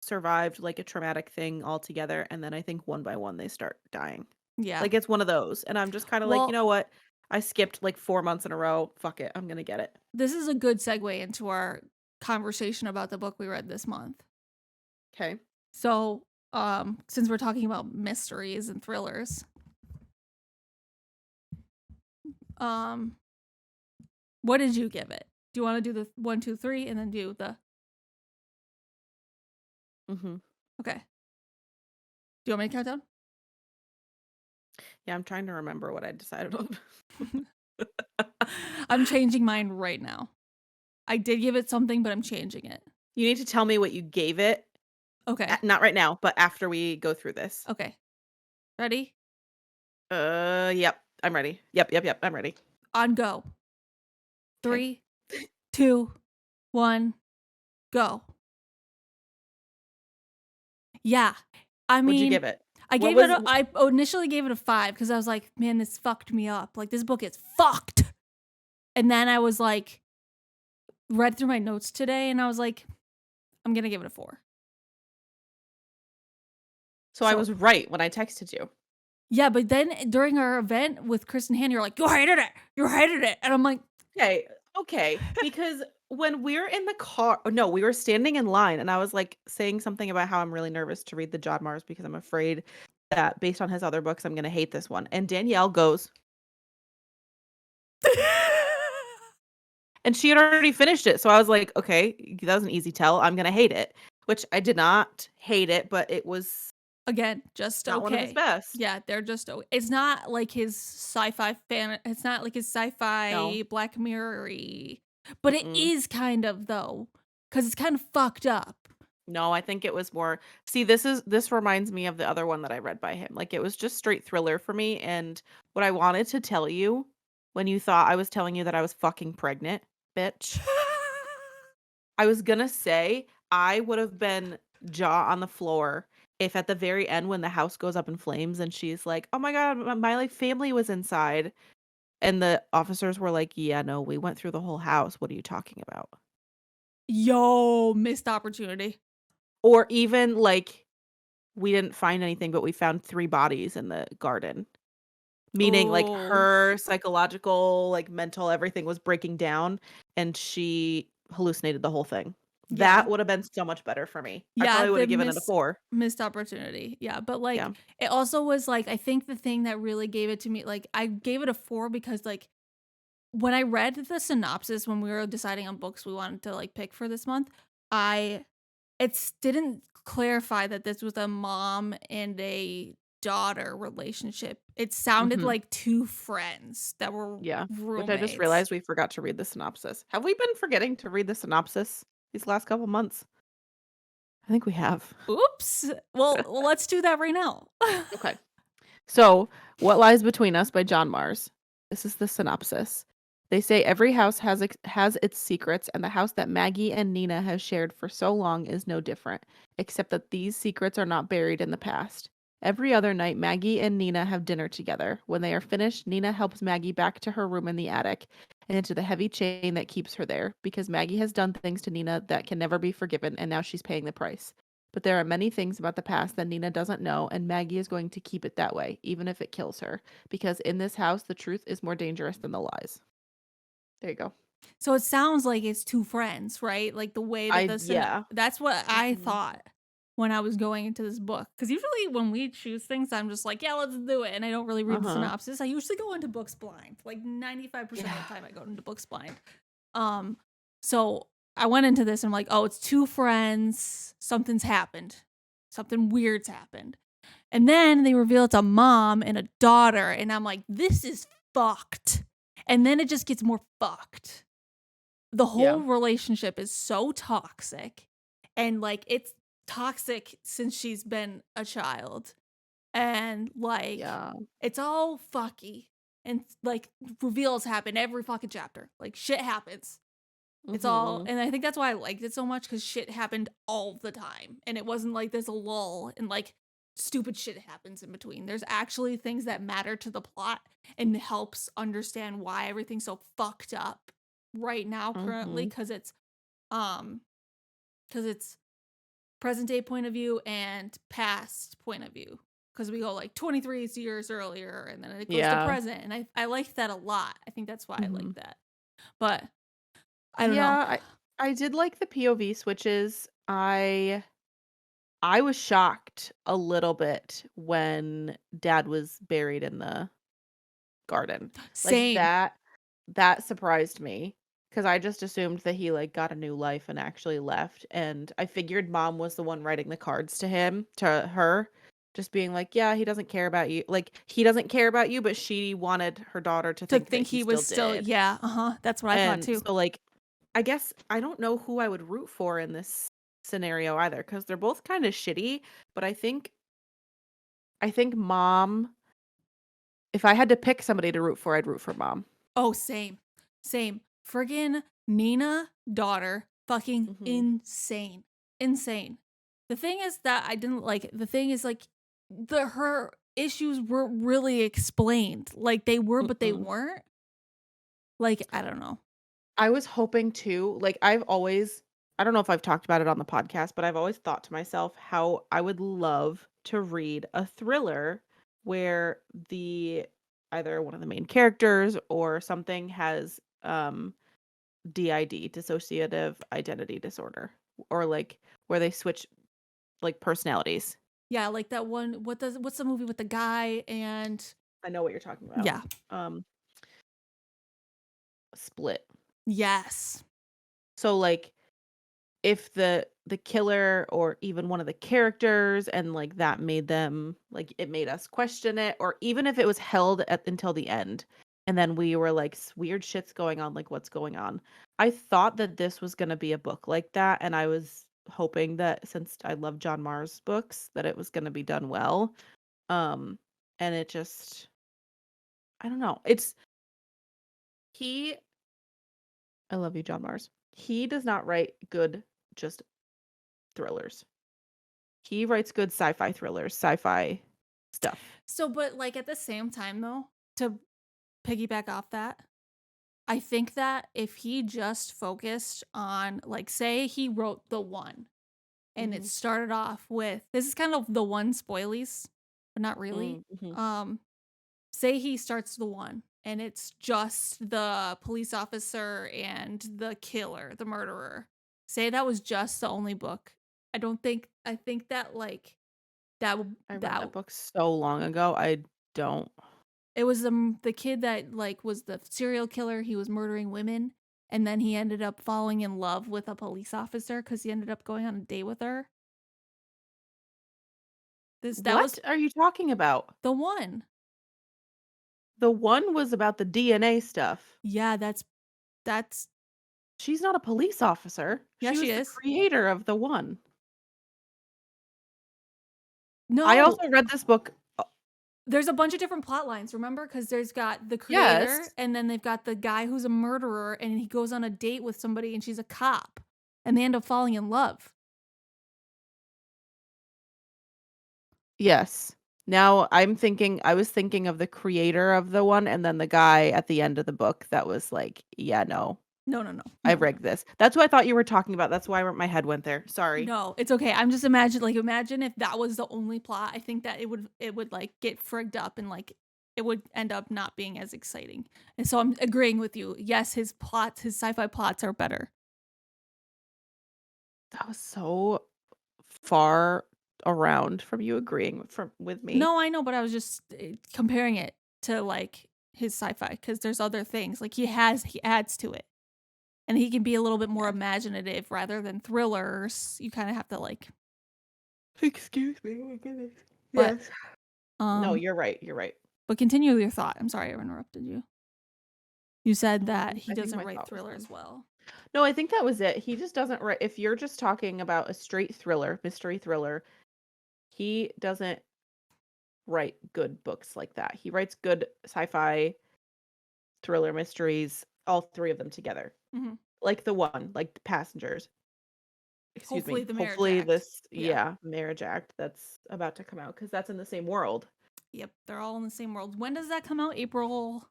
[SPEAKER 2] survived like a traumatic thing altogether, and then I think one by one they start dying.
[SPEAKER 1] Yeah.
[SPEAKER 2] Like it's one of those, and I'm just kind of like, you
[SPEAKER 1] Well,
[SPEAKER 2] know what? I skipped like 4 months in a row. Fuck it, I'm gonna get it.
[SPEAKER 1] this is a good segue into our conversation about the book we read this month.
[SPEAKER 2] Okay.
[SPEAKER 1] So, since we're talking about mysteries and thrillers, what did you give it? Do you want to do the 1, 2, 3, and then do the?
[SPEAKER 2] Mm-hmm.
[SPEAKER 1] Okay. Do you want me to count down?
[SPEAKER 2] Yeah, I'm trying to remember what I decided on.
[SPEAKER 1] I'm changing mine right now. I did give it something, but I'm changing it.
[SPEAKER 2] You need to tell me what you gave it.
[SPEAKER 1] Okay.
[SPEAKER 2] Not right now, but after we go through this.
[SPEAKER 1] Okay. Ready?
[SPEAKER 2] Yep. I'm ready. Yep. I'm ready.
[SPEAKER 1] On go.
[SPEAKER 2] Okay.
[SPEAKER 1] 3, 2, 1, go. Yeah. I
[SPEAKER 2] What'd you
[SPEAKER 1] mean,
[SPEAKER 2] give it?
[SPEAKER 1] I initially gave it a 5 because I was like, man, this fucked me up. Like, this book is fucked. And then I was like, read through my notes today, and I was like, I'm going to give it a 4.
[SPEAKER 2] So I was right when I texted you.
[SPEAKER 1] Yeah, but then during our event with Chris and Hannah, you're like, you hated it. You hated it. And I'm like,
[SPEAKER 2] Okay. Because when we're in the car, no, we were standing in line, and I was like saying something about how I'm really nervous to read the Jod Mars because I'm afraid that based on his other books, I'm gonna hate this one. And Danielle goes, and she had already finished it. So I was like, okay, that was an easy tell. I'm gonna hate it. Which I did not hate it, but it was
[SPEAKER 1] again, just
[SPEAKER 2] not
[SPEAKER 1] okay.
[SPEAKER 2] one of his best.
[SPEAKER 1] Yeah, they're just okay. It's not like his sci-fi fan. It's not like his sci-fi
[SPEAKER 2] No.
[SPEAKER 1] Black Mirror-y. But it is kind of, though, because it's kind of fucked up.
[SPEAKER 2] No, I think it was more. See, this reminds me of the other one that I read by him. Like it was just straight thriller for me. And what I wanted to tell you when you thought I was telling you that I was fucking pregnant, bitch, I was gonna say I would have been jaw on the floor if at the very end when the house goes up in flames and she's like, "Oh my god, my like family was inside," and the officers were like, "Yeah, no, we went through the whole house. What are you talking about?"
[SPEAKER 1] Yo, missed opportunity.
[SPEAKER 2] Or even like, we didn't find anything, but we found 3 bodies in the garden. Meaning like
[SPEAKER 1] Oh.
[SPEAKER 2] her psychological, like mental, everything was breaking down and she hallucinated the whole thing.
[SPEAKER 1] Yeah.
[SPEAKER 2] That would have been so much better for me. I
[SPEAKER 1] Yeah,
[SPEAKER 2] probably would
[SPEAKER 1] the
[SPEAKER 2] have given it a 4.
[SPEAKER 1] missed opportunity. Yeah, but like
[SPEAKER 2] Yeah.
[SPEAKER 1] it also was like, I think the thing that really gave it to me, like I gave it a 4 because like when I read the synopsis when we were deciding on books we wanted to like pick for this month, it didn't clarify that this was a mom and a daughter relationship. It sounded like 2 friends that were
[SPEAKER 2] Yeah.
[SPEAKER 1] roommates.
[SPEAKER 2] Which I just realized we forgot to read the synopsis. Have we been forgetting to read the synopsis these last couple months? I think we have.
[SPEAKER 1] Oops. Well, let's do that right now.
[SPEAKER 2] Okay. So, What Lies Between Us by John Mars. This is the synopsis. They say every house has its secrets, and the house that Maggie and Nina have shared for so long is no different, except that these secrets are not buried in the past. Every other night, Maggie and Nina have dinner together. When they are finished, Nina helps Maggie back to her room in the attic, and into the heavy chain that keeps her there, because Maggie has done things to Nina that can never be forgiven, and now she's paying the price. But there are many things about the past that Nina doesn't know, and Maggie is going to keep it that way, even if it kills her, because in this house, the truth is more dangerous than the lies. There you go.
[SPEAKER 1] So it sounds like it's two friends, right? Like the way that
[SPEAKER 2] Yeah.
[SPEAKER 1] that's what I
[SPEAKER 2] Mhm.
[SPEAKER 1] thought when I was going into this book. Because usually when we choose things, I'm just like, yeah, let's do it. And I don't really read the
[SPEAKER 2] Uh-huh.
[SPEAKER 1] synopsis. I usually go into books blind. Like 95% of
[SPEAKER 2] Yeah.
[SPEAKER 1] the time I go into books blind. So I went into this and I'm like, oh, it's two friends. Something's happened. Something weird's happened. And then they reveal it's a mom and a daughter. And I'm like, this is fucked. And then it just gets more fucked. The whole relationship is so toxic, and like it's toxic since she's been a child, and like
[SPEAKER 2] Yeah.
[SPEAKER 1] it's all fucky, and like reveals happen every fucking chapter. Like shit happens. It's all,
[SPEAKER 2] Mhm.
[SPEAKER 1] and I think that's why I liked it so much, because shit happened all the time, and it wasn't like there's a lull and like stupid shit happens in between. There's actually things that matter to the plot and helps understand why everything's so fucked up right now currently,
[SPEAKER 2] Mhm.
[SPEAKER 1] um because it's present day point of view and past point of view, because we go like 23 years earlier and then it goes to
[SPEAKER 2] Yeah.
[SPEAKER 1] present, and I like that a lot. I think that's why I like
[SPEAKER 2] Mhm.
[SPEAKER 1] that, but I don't know.
[SPEAKER 2] Yeah, I did like the POV switches. I was shocked a little bit when Dad was buried in the garden. Like
[SPEAKER 1] Same.
[SPEAKER 2] that surprised me, because I just assumed that he like got a new life and actually left, and I figured Mom was the one writing the cards to her, just being like, "Yeah, he doesn't care about you." Like he doesn't care about you, but she wanted her daughter to
[SPEAKER 1] To
[SPEAKER 2] think that
[SPEAKER 1] think
[SPEAKER 2] he
[SPEAKER 1] he
[SPEAKER 2] still
[SPEAKER 1] was still,
[SPEAKER 2] did.
[SPEAKER 1] yeah, that's what I thought
[SPEAKER 2] And
[SPEAKER 1] too.
[SPEAKER 2] so like I guess I don't know who I would root for in this scenario either, because they're both kind of shitty, but I think Mom, if I had to pick somebody to root for, I'd root for Mom.
[SPEAKER 1] Oh, same. Friggin' Nina daughter, fucking
[SPEAKER 2] Mhm.
[SPEAKER 1] insane. The thing is that I didn't like. The thing is like her issues weren't really explained. Like they were, but they
[SPEAKER 2] Mm-mm.
[SPEAKER 1] weren't. Like I don't know.
[SPEAKER 2] I was hoping to, like, I don't know if I've talked about it on the podcast, but I've always thought to myself how I would love to read a thriller where the either one of the main characters or something has DID, dissociative identity disorder, or like where they switch like personalities.
[SPEAKER 1] Yeah, like that one. What's the movie with the guy and
[SPEAKER 2] I know what you're talking about.
[SPEAKER 1] yeah,
[SPEAKER 2] Um, Split.
[SPEAKER 1] yes,
[SPEAKER 2] So like if the killer or even one of the characters, and like that made them like it made us question it, or even if it was held at until the end and then we were like weird shit's going on, like what's going on. I thought that this was going to be a book like that, and I was hoping that since I love John Marr's books that it was going to be done well. um and it just, I don't know. He I love you, John Mars. He does not write good just thrillers. He writes good sci-fi thrillers, sci-fi stuff.
[SPEAKER 1] So, but like at the same time though, to piggyback off that, I think that if he just focused on, like, say he wrote the one and it
[SPEAKER 2] Mhm.
[SPEAKER 1] started off with, this is kind of the one spoilies, but not really.
[SPEAKER 2] Mhm.
[SPEAKER 1] Um, say he starts the one and it's just the police officer and the killer, the murderer. Say that was just the only book. I think that like
[SPEAKER 2] I read
[SPEAKER 1] that
[SPEAKER 2] that book so long ago. I don't.
[SPEAKER 1] it was the kid that like was the serial killer. He was murdering women, and then he ended up falling in love with a police officer because he ended up going on a date with her. That was
[SPEAKER 2] What are you talking about?
[SPEAKER 1] the one.
[SPEAKER 2] The one was about the DNA stuff.
[SPEAKER 1] Yeah, that's
[SPEAKER 2] She's not a police officer.
[SPEAKER 1] yeah,
[SPEAKER 2] She
[SPEAKER 1] she
[SPEAKER 2] was the
[SPEAKER 1] is.
[SPEAKER 2] creator of the one. I
[SPEAKER 1] No,
[SPEAKER 2] also read this book.
[SPEAKER 1] there's a bunch of different plot lines. Remember, because there's got the
[SPEAKER 2] Yes.
[SPEAKER 1] creator, and then they've got the guy who's a murderer, and he goes on a date with somebody, and she's a cop, and they end up falling in love.
[SPEAKER 2] Yes. Now I was thinking of the creator of the one and then the guy at the end of the book that was like, yeah, no,
[SPEAKER 1] No, no, no,
[SPEAKER 2] I
[SPEAKER 1] no,
[SPEAKER 2] rigged this. That's what I thought you were talking about. That's why my head went there. Sorry.
[SPEAKER 1] no. It's okay. I'm just imagine if that was the only plot. I think that it would like get frigged up and like it would end up not being as exciting. And so I'm agreeing with you. Yes, his sci-fi plots are better.
[SPEAKER 2] That was so far around from you agreeing with me.
[SPEAKER 1] No, I know, but I was just comparing it to like his sci-fi because there's other things like he adds to it, and he can be a little bit more
[SPEAKER 2] Yeah.
[SPEAKER 1] imaginative rather than thrillers. You kind of have to like.
[SPEAKER 2] Excuse me. Oh my goodness.
[SPEAKER 1] But
[SPEAKER 2] Yes. No, you're right. You're right.
[SPEAKER 1] But continue your thought. I'm sorry I interrupted you. You said that he
[SPEAKER 2] I think
[SPEAKER 1] doesn't
[SPEAKER 2] my
[SPEAKER 1] write
[SPEAKER 2] thought was
[SPEAKER 1] thrillers
[SPEAKER 2] done.
[SPEAKER 1] well.
[SPEAKER 2] No, I think that was it. He just doesn't write. If you're just talking about a straight thriller, mystery thriller, he doesn't write good books like that. He writes good sci-fi, thriller, mysteries, all three of them together.
[SPEAKER 1] Mm-hmm.
[SPEAKER 2] Like the one, like the Passengers. Excuse
[SPEAKER 1] Hopefully
[SPEAKER 2] me.
[SPEAKER 1] the Marriage
[SPEAKER 2] Hopefully
[SPEAKER 1] Act.
[SPEAKER 2] this,
[SPEAKER 1] Yeah.
[SPEAKER 2] Marriage Act that's about to come out because that's in the same world.
[SPEAKER 1] Yep, they're all in the same world. When does that come out? April.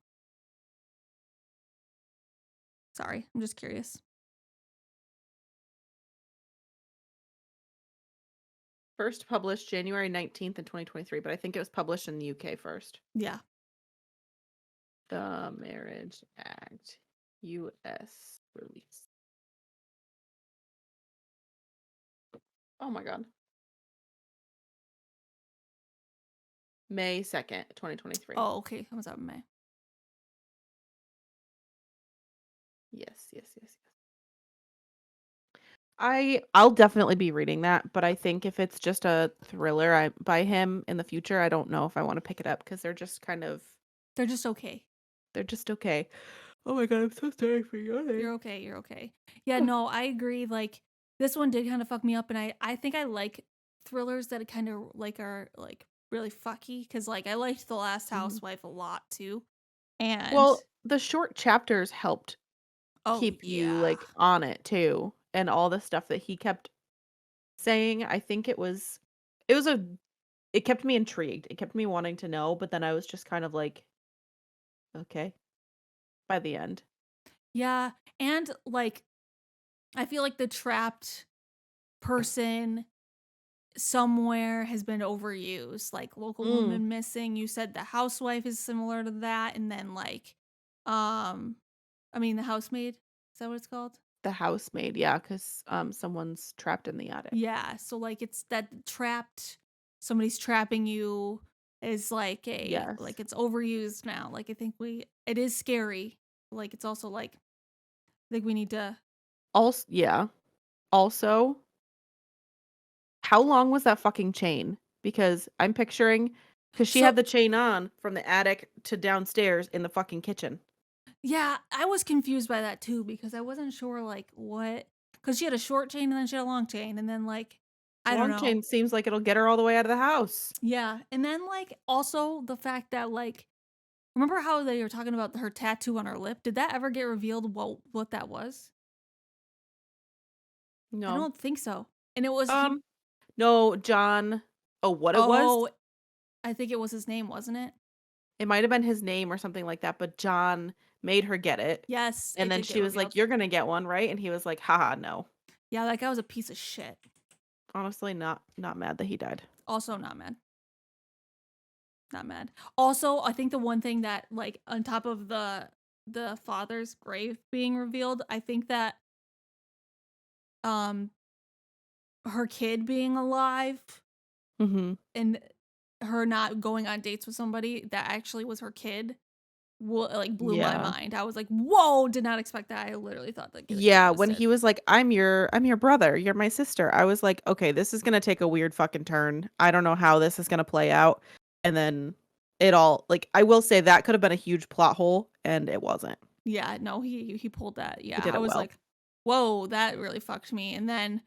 [SPEAKER 1] Sorry, I'm just curious.
[SPEAKER 2] First published January 19th in 2023, but I think it was published in the UK first.
[SPEAKER 1] Yeah.
[SPEAKER 2] The Marriage Act, US release. Oh my god. May 2nd, 2023.
[SPEAKER 1] Oh, okay. Comes out in May.
[SPEAKER 2] Yes, yes, yes, yes. I'll definitely be reading that, but I think if it's just a thriller by him in the future, I don't know if I want to pick it up because they're just
[SPEAKER 1] They're just okay.
[SPEAKER 2] they're just okay. Oh my god, I'm so sorry for yawning.
[SPEAKER 1] You're okay. You're okay. Yeah, no, I agree. Like this one did kind of fuck me up, and I think I like thrillers that kind of like are like really fucky because like I liked The Last Housewife a lot too, and
[SPEAKER 2] Well, the short chapters helped keep you
[SPEAKER 1] yeah,
[SPEAKER 2] like on it too, and all the stuff that he kept saying. I think it kept me intrigued. It kept me wanting to know, but then I was just kind of like, okay, by the end.
[SPEAKER 1] yeah, and like I feel like the trapped person somewhere has been overused, like local
[SPEAKER 2] Mm,
[SPEAKER 1] woman missing. You said the housewife is similar to that, and then like, um, I mean the housemaid. Is that what it's called?
[SPEAKER 2] the housemaid, yeah, because someone's trapped in the attic.
[SPEAKER 1] Yeah. So like it's that trapped. Somebody's trapping you is like
[SPEAKER 2] Yes.
[SPEAKER 1] it's overused now. Like I think it is scary. Like it's also like I think we need to.
[SPEAKER 2] Also, yeah. Also, how long was that fucking chain? Because I'm picturing, because she
[SPEAKER 1] So
[SPEAKER 2] had the chain on from the attic to downstairs in the fucking kitchen.
[SPEAKER 1] yeah, I was confused by that too because I wasn't sure like what because she had a short chain and then she had a long chain and then like I don't
[SPEAKER 2] Long
[SPEAKER 1] know.
[SPEAKER 2] chain seems like it'll get her all the way out of the house.
[SPEAKER 1] Yeah, and then like also the fact that like remember how they were talking about her tattoo on her lip? Did that ever get revealed what that was? I
[SPEAKER 2] No.
[SPEAKER 1] don't think so. And it was he.
[SPEAKER 2] Um, no, John. Oh, what it was?
[SPEAKER 1] Oh, I think it was his name, wasn't it?
[SPEAKER 2] It might have been his name or something like that, but John made her get it.
[SPEAKER 1] Yes,
[SPEAKER 2] And
[SPEAKER 1] it
[SPEAKER 2] then
[SPEAKER 1] did get
[SPEAKER 2] she was like,
[SPEAKER 1] revealed.
[SPEAKER 2] "You're gonna get one, right?" And he was like, "Haha, no."
[SPEAKER 1] Yeah, that guy was a piece of shit.
[SPEAKER 2] Honestly, not mad that he died.
[SPEAKER 1] Also, not mad. Not mad. Also, I think the one thing that like on top of the father's grave being revealed, I think that um her kid being alive
[SPEAKER 2] Mm-hmm.
[SPEAKER 1] and her not going on dates with somebody that actually was her kid like blew my
[SPEAKER 2] Yeah.
[SPEAKER 1] mind. I was like, "Whoa, did not expect that." I literally thought that the kid
[SPEAKER 2] Yeah,
[SPEAKER 1] was
[SPEAKER 2] when
[SPEAKER 1] dead.
[SPEAKER 2] he was like, I'm your brother, you're my sister." I was like, "Okay, this is gonna take a weird fucking turn. I don't know how this is gonna play out." And then it all like I will say that could have been a huge plot hole, and it wasn't.
[SPEAKER 1] Yeah, no, he pulled that.
[SPEAKER 2] He
[SPEAKER 1] Yeah,
[SPEAKER 2] did
[SPEAKER 1] I
[SPEAKER 2] it
[SPEAKER 1] was
[SPEAKER 2] well.
[SPEAKER 1] like, "Whoa, that really fucked me." And then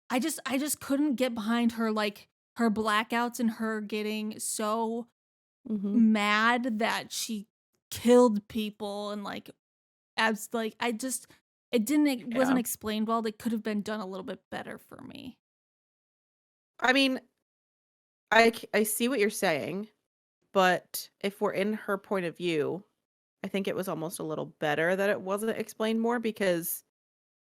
[SPEAKER 1] I just couldn't get behind her like her blackouts and her getting so
[SPEAKER 2] Mm-hmm.
[SPEAKER 1] mad that she killed people and like it
[SPEAKER 2] Yeah.
[SPEAKER 1] wasn't explained well. They could have been done a little bit better for me.
[SPEAKER 2] I mean, I see what you're saying, but if we're in her point of view, I think it was almost a little better that it wasn't explained more because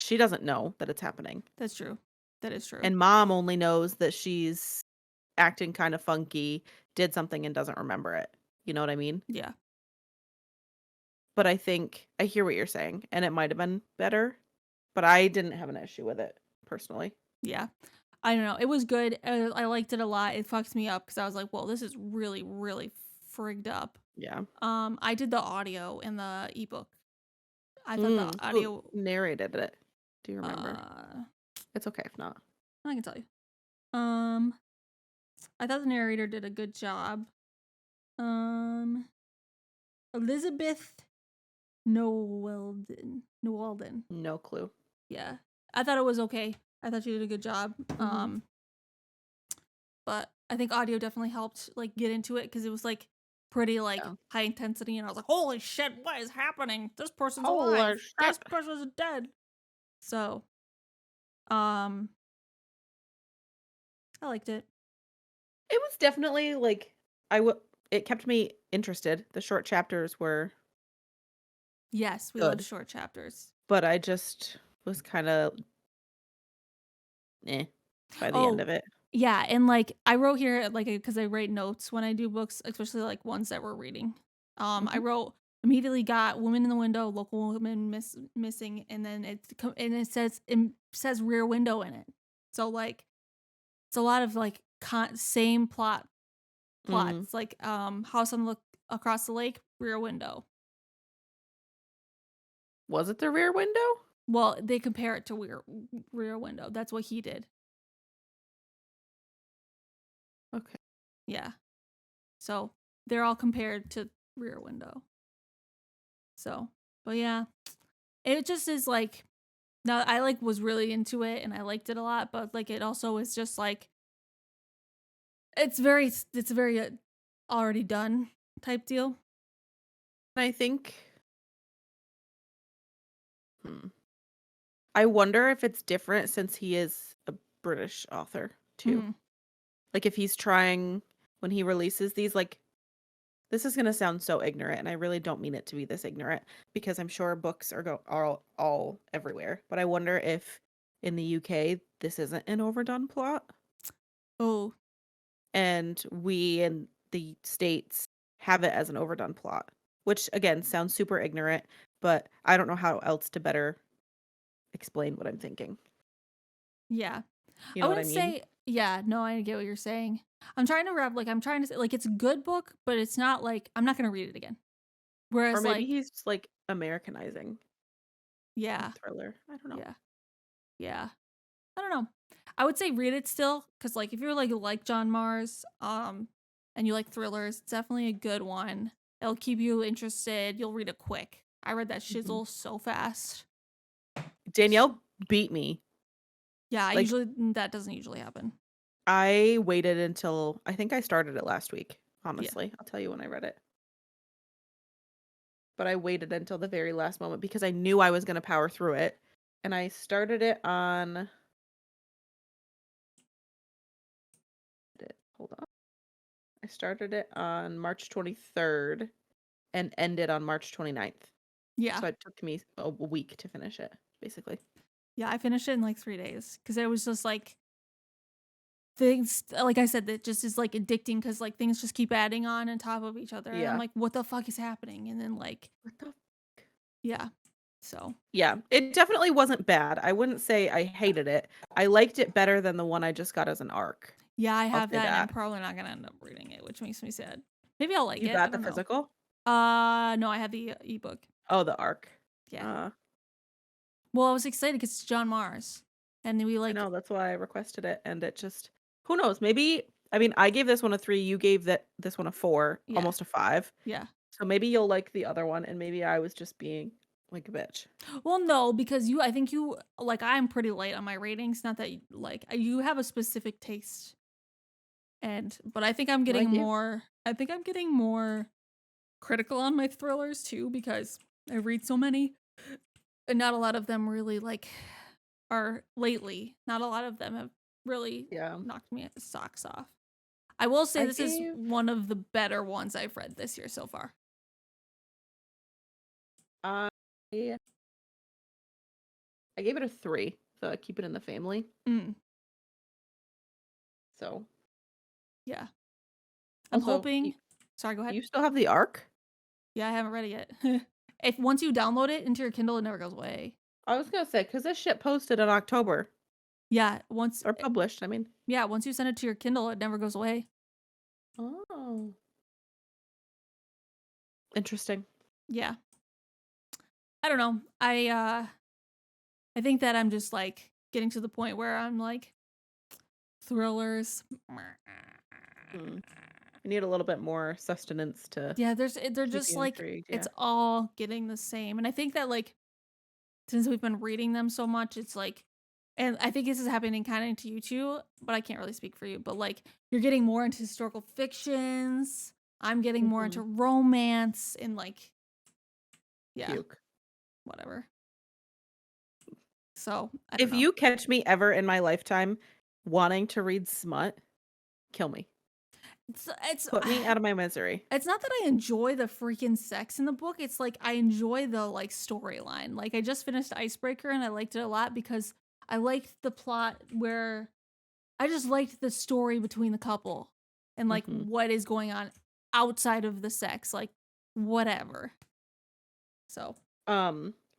[SPEAKER 2] she doesn't know that it's happening.
[SPEAKER 1] That's true. That is true.
[SPEAKER 2] And mom only knows that she's acting kind of funky, did something and doesn't remember it. You know what I mean?
[SPEAKER 1] Yeah.
[SPEAKER 2] But I think I hear what you're saying, and it might have been better, but I didn't have an issue with it personally.
[SPEAKER 1] Yeah. I don't know. It was good. I liked it a lot. It fucks me up because I was like, "Whoa, this is really, really frigged up."
[SPEAKER 2] Yeah.
[SPEAKER 1] I did the audio and the ebook. I thought
[SPEAKER 2] Who
[SPEAKER 1] the audio.
[SPEAKER 2] narrated it? Do you remember?
[SPEAKER 1] Uh,
[SPEAKER 2] It's okay if not.
[SPEAKER 1] I can tell you. Um, I thought the narrator did a good job. Elizabeth Newalden.
[SPEAKER 2] No clue.
[SPEAKER 1] Yeah, I thought it was okay. I thought she did a good job.
[SPEAKER 2] Mhm.
[SPEAKER 1] But I think audio definitely helped like get into it because it was like pretty like
[SPEAKER 2] Yeah.
[SPEAKER 1] high intensity, and I was like, "Holy shit, what is happening? This person's
[SPEAKER 2] Holy
[SPEAKER 1] alive. This
[SPEAKER 2] shit.
[SPEAKER 1] person's dead." So, I liked it.
[SPEAKER 2] It was definitely like it kept me interested. The short chapters were
[SPEAKER 1] Yes, we love
[SPEAKER 2] good,
[SPEAKER 1] short chapters.
[SPEAKER 2] but I just was kind of by the end
[SPEAKER 1] Oh,
[SPEAKER 2] of it.
[SPEAKER 1] yeah, and like I wrote here like because I write notes when I do books, especially like ones that we're reading. I
[SPEAKER 2] Mhm.
[SPEAKER 1] wrote immediately got woman in the window, local woman missing, and then it says rear window in it. So like it's a lot of like same
[SPEAKER 2] Mm.
[SPEAKER 1] plots like house on look across the lake, rear window.
[SPEAKER 2] Was it the Rear Window?
[SPEAKER 1] Well, they compare it to rear window. That's what he did.
[SPEAKER 2] Okay.
[SPEAKER 1] Yeah. So they're all compared to rear window. So, but yeah, it just is like, now I like was really into it and I liked it a lot, but like it also is just like, it's very already done type deal.
[SPEAKER 2] I think hmm, I wonder if it's different since he is a British author too.
[SPEAKER 1] Mhm.
[SPEAKER 2] Like if he's trying when he releases these like this is going to sound so ignorant and I really don't mean it to be this ignorant because I'm sure books are all everywhere. But I wonder if in the UK this isn't an overdone plot
[SPEAKER 1] Oh,
[SPEAKER 2] and we in the States have it as an overdone plot, which again sounds super ignorant, but I don't know how else to better explain what I'm thinking.
[SPEAKER 1] yeah.
[SPEAKER 2] You
[SPEAKER 1] I
[SPEAKER 2] know what I
[SPEAKER 1] wouldn't
[SPEAKER 2] mean?
[SPEAKER 1] say, yeah, no, I get what you're saying. I'm trying to say, like, it's a good book, but it's not like, I'm not going to read it again.
[SPEAKER 2] Or
[SPEAKER 1] Whereas,
[SPEAKER 2] maybe
[SPEAKER 1] like,
[SPEAKER 2] he's like Americanizing a
[SPEAKER 1] yeah,
[SPEAKER 2] thriller. I don't know.
[SPEAKER 1] yeah, yeah. I don't know. I would say read it still, because, like, if you're, like John Mars, and you like thrillers, it's definitely a good one. It'll keep you interested. You'll read it quick. I read that
[SPEAKER 2] Mhm.
[SPEAKER 1] shizzle so fast.
[SPEAKER 2] Danielle beat me.
[SPEAKER 1] Yeah,
[SPEAKER 2] Like
[SPEAKER 1] that doesn't usually happen.
[SPEAKER 2] I waited until I think I started it last week,
[SPEAKER 1] Yeah.
[SPEAKER 2] honestly. I'll tell you when I read it. But I waited until the very last moment because I knew I was going to power through it. And I started it on hold on. I started it on March 23rd and ended on March 29th.
[SPEAKER 1] Yeah.
[SPEAKER 2] So it took me a week to finish it, basically.
[SPEAKER 1] Yeah, I finished it in like 3 days because it was just like things, like I said, that just is like addicting because like things just keep adding on top of each other. And I'm
[SPEAKER 2] Yeah.
[SPEAKER 1] like, what the fuck is happening? And then like,
[SPEAKER 2] What the
[SPEAKER 1] yeah. So,
[SPEAKER 2] Yeah, it definitely wasn't bad. I wouldn't say I hated it. I liked it better than the one I just got as an arc.
[SPEAKER 1] yeah, I
[SPEAKER 2] I'll
[SPEAKER 1] have
[SPEAKER 2] say
[SPEAKER 1] that and I'm
[SPEAKER 2] that.
[SPEAKER 1] probably not going to end up reading it, which makes me sad. Maybe I'll like
[SPEAKER 2] You
[SPEAKER 1] it. I
[SPEAKER 2] got the
[SPEAKER 1] don't know.
[SPEAKER 2] physical?
[SPEAKER 1] No, I have the ebook.
[SPEAKER 2] Oh, the arc.
[SPEAKER 1] Yeah.
[SPEAKER 2] Uh,
[SPEAKER 1] Well, I was excited because it's John Mars. And then we
[SPEAKER 2] I
[SPEAKER 1] like,
[SPEAKER 2] know, that's why I requested it, and it just who knows, maybe I mean, I gave this one a 3, you gave this one a 4,
[SPEAKER 1] yeah,
[SPEAKER 2] almost a 5.
[SPEAKER 1] yeah.
[SPEAKER 2] So maybe you'll like the other one, and maybe I was just being like a bitch.
[SPEAKER 1] Well, no, because I think you, like, I'm pretty light on my ratings. Not that, like, you have a specific taste. But
[SPEAKER 2] I do.
[SPEAKER 1] I think I'm getting more critical on my thrillers too because I read so many and not a lot of them really like are lately. Not a lot of them have really
[SPEAKER 2] Yeah.
[SPEAKER 1] knocked me socks off. I will say
[SPEAKER 2] I
[SPEAKER 1] this is
[SPEAKER 2] gave
[SPEAKER 1] one of the better ones I've read this year so far.
[SPEAKER 2] I I gave it a 3. The Keep It in the Family.
[SPEAKER 1] Mm,
[SPEAKER 2] So
[SPEAKER 1] yeah. I'm
[SPEAKER 2] also
[SPEAKER 1] hoping. Sorry, go ahead.
[SPEAKER 2] you still have the arc?
[SPEAKER 1] Yeah, I haven't read it yet. If once you download it into your Kindle, it never goes away.
[SPEAKER 2] I was gonna say because this shit posted in October
[SPEAKER 1] Yeah, once
[SPEAKER 2] or published. I mean,
[SPEAKER 1] yeah, once you send it to your Kindle, it never goes away.
[SPEAKER 2] oh, interesting.
[SPEAKER 1] Yeah. I don't know. I think that I'm just like getting to the point where I'm like thrillers.
[SPEAKER 2] Hmm. You need a little bit more sustenance to
[SPEAKER 1] Yeah, they're
[SPEAKER 2] keep
[SPEAKER 1] just
[SPEAKER 2] you
[SPEAKER 1] like
[SPEAKER 2] intrigued.
[SPEAKER 1] it's
[SPEAKER 2] Yeah.
[SPEAKER 1] all getting the same. And I think that like since we've been reading them so much, it's like and I think this is happening kind of to you too, but I can't really speak for you, but like you're getting more into historical fictions. I'm getting more
[SPEAKER 2] Mhm.
[SPEAKER 1] into romance and like yeah,
[SPEAKER 2] Puke.
[SPEAKER 1] whatever. So, I don't
[SPEAKER 2] If
[SPEAKER 1] know.
[SPEAKER 2] you catch me ever in my lifetime wanting to read smut, kill me.
[SPEAKER 1] It's
[SPEAKER 2] Put me out of my misery.
[SPEAKER 1] it's not that I enjoy the freaking sex in the book. It's like I enjoy the like storyline. Like I just finished Icebreaker and I liked it a lot because I liked the plot where I just liked the story between the couple and like
[SPEAKER 2] Mhm.
[SPEAKER 1] what is going on outside of the sex, like whatever. So,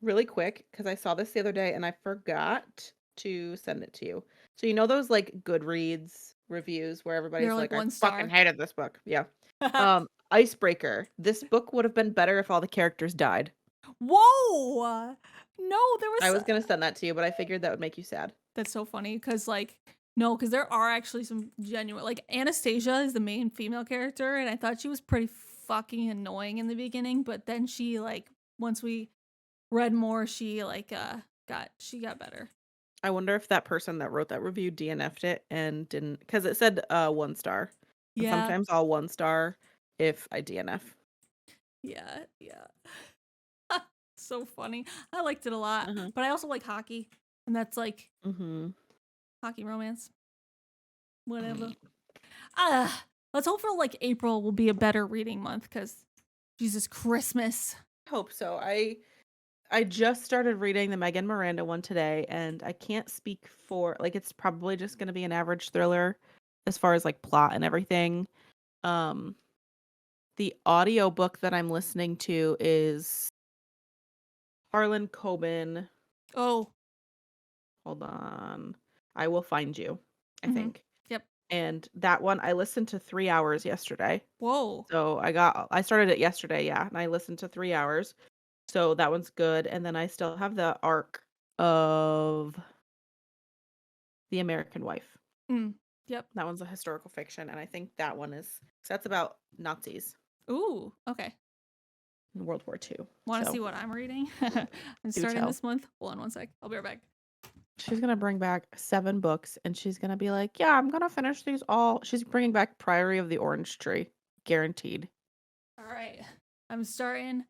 [SPEAKER 2] Really quick, because I saw this the other day and I forgot to send it to you. So you know those like Goodreads reviews where
[SPEAKER 1] they're
[SPEAKER 2] everybody's
[SPEAKER 1] like
[SPEAKER 2] like, I
[SPEAKER 1] one
[SPEAKER 2] fucking
[SPEAKER 1] star.
[SPEAKER 2] hated this book. Yeah. Icebreaker. This book would have been better if all the characters died.
[SPEAKER 1] Whoa! No, there
[SPEAKER 2] I
[SPEAKER 1] was
[SPEAKER 2] was gonna send that to you, but I figured that would make you sad.
[SPEAKER 1] That's so funny because, like, no, because there are actually some genuine, like, Anastasia is the main female character, and I thought she was pretty fucking annoying in the beginning, but then she, like, once we read more, she, like, got better.
[SPEAKER 2] I wonder if that person that wrote that review DNF'd it and didn't, because it said 1 star. And
[SPEAKER 1] Yeah,
[SPEAKER 2] sometimes I'll 1 star if I DNF.
[SPEAKER 1] yeah, yeah. So funny. I liked it a lot,
[SPEAKER 2] Uh-huh.
[SPEAKER 1] but I also like hockey, and that's, like,
[SPEAKER 2] Mm-hmm.
[SPEAKER 1] hockey romance. Whatever. Let's hope for, like, April will be a better reading month because, Jesus, Christmas.
[SPEAKER 2] Hope so. I just started reading the Megan Miranda one today, and I can't speak for like it's probably just going to be an average thriller as far as like plot and everything. Um, the audiobook that I'm listening to is Harlan Coben.
[SPEAKER 1] Oh,
[SPEAKER 2] Hold on. I Will Find You, I
[SPEAKER 1] mm-hmm.
[SPEAKER 2] think.
[SPEAKER 1] Yep.
[SPEAKER 2] And that one I listened to 3 hours yesterday.
[SPEAKER 1] Whoa.
[SPEAKER 2] So I started it yesterday, yeah, and I listened to 3 hours. So that one's good. And then I still have the arc of The American Wife.
[SPEAKER 1] Mm. Yep.
[SPEAKER 2] That one's a historical fiction, and I think that one is so that's about Nazis
[SPEAKER 1] Ooh. Okay.
[SPEAKER 2] in World War II.
[SPEAKER 1] Want to
[SPEAKER 2] So
[SPEAKER 1] see what I'm reading? I'm
[SPEAKER 2] do
[SPEAKER 1] starting
[SPEAKER 2] tell.
[SPEAKER 1] this month. Hold on one sec. I'll be right back.
[SPEAKER 2] She's gonna bring back 7 books, and she's gonna be like, "Yeah, I'm gonna finish these all." She's bringing back Priory of the Orange Tree, guaranteed.
[SPEAKER 1] All right. I'm starting.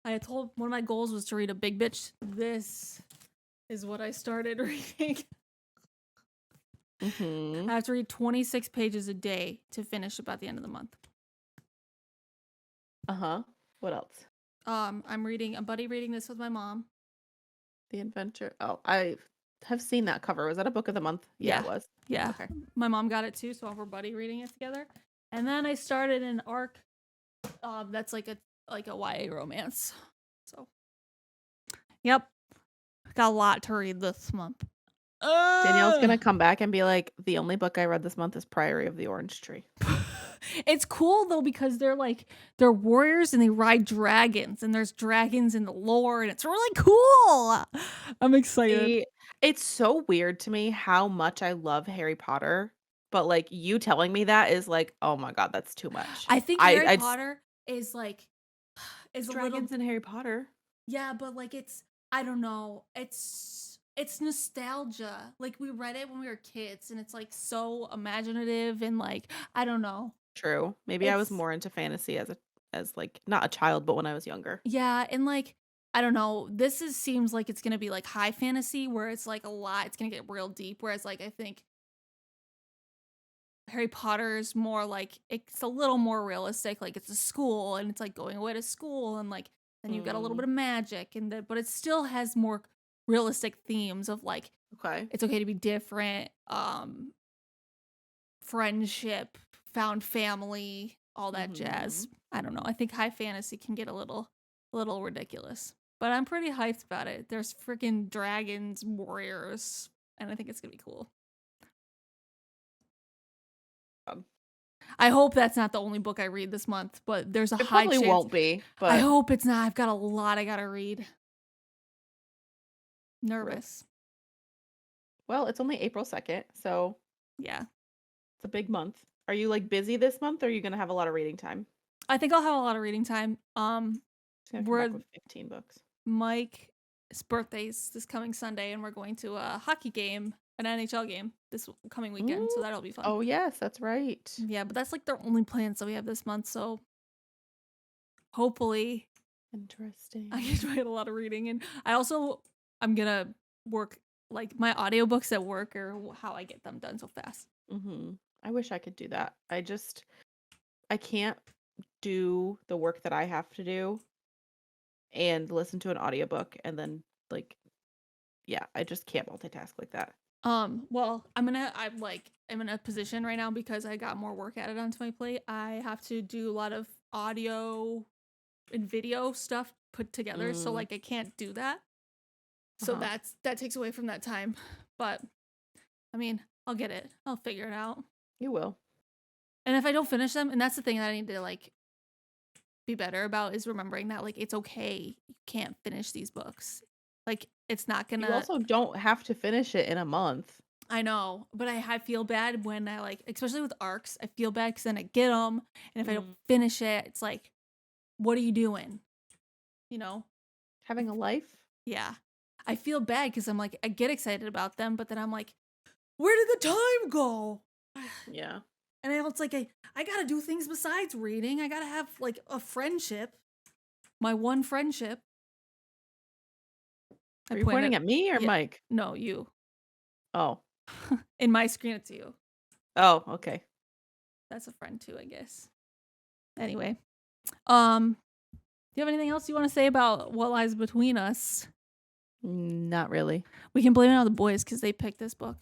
[SPEAKER 1] I told one of my goals was to read a big bitch. This is what I started reading.
[SPEAKER 2] Mm-hmm.
[SPEAKER 1] I have to read 26 pages a day to finish about the end of the month.
[SPEAKER 2] Uh-huh. What else?
[SPEAKER 1] I'm buddy reading this with my mom.
[SPEAKER 2] The Adventure. Oh, I have seen that cover. Was that a book of the month? Yeah,
[SPEAKER 1] Yeah.
[SPEAKER 2] it was.
[SPEAKER 1] Yeah.
[SPEAKER 2] Okay.
[SPEAKER 1] My mom got it too, so we're buddy reading it together. And then I started an arc that's like a YA romance. So yep. Got a lot to read this month.
[SPEAKER 2] Danielle's gonna come back and be like, "The only book I read this month is Priory of the Orange Tree."
[SPEAKER 1] It's cool though because they're warriors and they ride dragons and there's dragons in the lore and it's really cool. I'm excited.
[SPEAKER 2] See, it's so weird to me how much I love Harry Potter, but like you telling me that is like, oh my God, that's too much.
[SPEAKER 1] I think Harry Potter is like is a little
[SPEAKER 2] dragons in Harry Potter.
[SPEAKER 1] yeah, but like it's I don't know. It's nostalgia. Like we read it when we were kids and it's like so imaginative and like I don't know.
[SPEAKER 2] True. Maybe I was
[SPEAKER 1] It's
[SPEAKER 2] more into fantasy as like not a child, but when I was younger.
[SPEAKER 1] yeah, and like I don't know. Seems like it's gonna be like high fantasy where it's like a lot. It's gonna get real deep. Whereas like I think Harry Potter is more like it's a little more realistic. Like it's a school and it's like going away to school and like then you've got a little bit of magic but it still has more realistic themes of like
[SPEAKER 2] Okay.
[SPEAKER 1] it's okay to be different, friendship, found family, all that jazz. I don't know. I think high fantasy can get a little ridiculous. But I'm pretty hyped about it. There's freaking dragons, warriors, and I think it's gonna be cool. I hope that's not the only book I read this month, but there's a
[SPEAKER 2] It
[SPEAKER 1] high
[SPEAKER 2] probably
[SPEAKER 1] chance.
[SPEAKER 2] won't be, but
[SPEAKER 1] I hope it's not. I've got a lot I gotta read. Nervous.
[SPEAKER 2] well, it's only April 2nd, so
[SPEAKER 1] Yeah.
[SPEAKER 2] it's a big month. Are you like busy this month, or are you gonna have a lot of reading time?
[SPEAKER 1] I think I'll have a lot of reading time.
[SPEAKER 2] It's gonna come back
[SPEAKER 1] We're
[SPEAKER 2] with 15 books.
[SPEAKER 1] Mike's birthday's this coming Sunday, and we're going to a hockey game, an NHL game this coming weekend, so that'll be fun.
[SPEAKER 2] Oh yes, that's right.
[SPEAKER 1] Yeah, but that's like the only plans that we have this month, so hopefully
[SPEAKER 2] Interesting.
[SPEAKER 1] I get to write a lot of reading. And I'm gonna work like my audiobooks at work or how I get them done so fast.
[SPEAKER 2] I wish I could do that. I can't do the work that I have to do and listen to an audiobook and then like I just can't multitask like that.
[SPEAKER 1] Well, I'm in a position right now because I got more work added onto my plate. I have to do a lot of audio and video stuff put together, so like I can't do that. So that takes away from that time. But I mean, I'll get it. I'll figure it out.
[SPEAKER 2] You will.
[SPEAKER 1] And if I don't finish them, and that's the thing that I need to like be better about is remembering that like it's okay. You can't finish these books. Like it's not gonna.
[SPEAKER 2] You also don't have to finish it in a month.
[SPEAKER 1] I know, but I feel bad when I like, especially with arcs. I feel bad because then I get them, and if I don't finish it, it's like, what are you doing? You know,
[SPEAKER 2] Having a life.
[SPEAKER 1] yeah. I feel bad because I'm like, I get excited about them, but then I'm like, where did the time go?
[SPEAKER 2] Yeah.
[SPEAKER 1] And it's like I gotta do things besides reading. I gotta have like a friendship, my one friendship.
[SPEAKER 2] Are you pointing at me or
[SPEAKER 1] yeah.
[SPEAKER 2] Mike?
[SPEAKER 1] No, you.
[SPEAKER 2] Oh.
[SPEAKER 1] In my screen, it's you.
[SPEAKER 2] Oh, okay.
[SPEAKER 1] That's a friend too, I guess. Anyway, do you have anything else you want to say about what lies between us?
[SPEAKER 2] Not really.
[SPEAKER 1] We can blame it on the boys because they picked this book.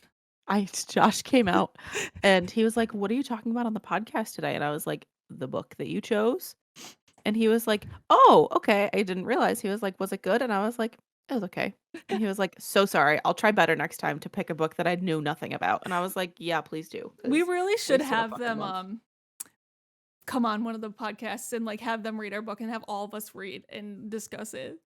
[SPEAKER 2] Josh came out and he was like, "What are you talking about on the podcast today?" And I was like, "The book that you chose." And he was like, "Oh, okay." I didn't realize. He was like, "Was it good?" And I was like, "It was okay." And he was like, "So sorry. I'll try better next time to pick a book that I knew nothing about." And I was like, "Yeah, please do."
[SPEAKER 1] We really should
[SPEAKER 2] still
[SPEAKER 1] have
[SPEAKER 2] fucking
[SPEAKER 1] them
[SPEAKER 2] month.
[SPEAKER 1] come on one of the podcasts and like have them read our book and have all of us read and discuss it.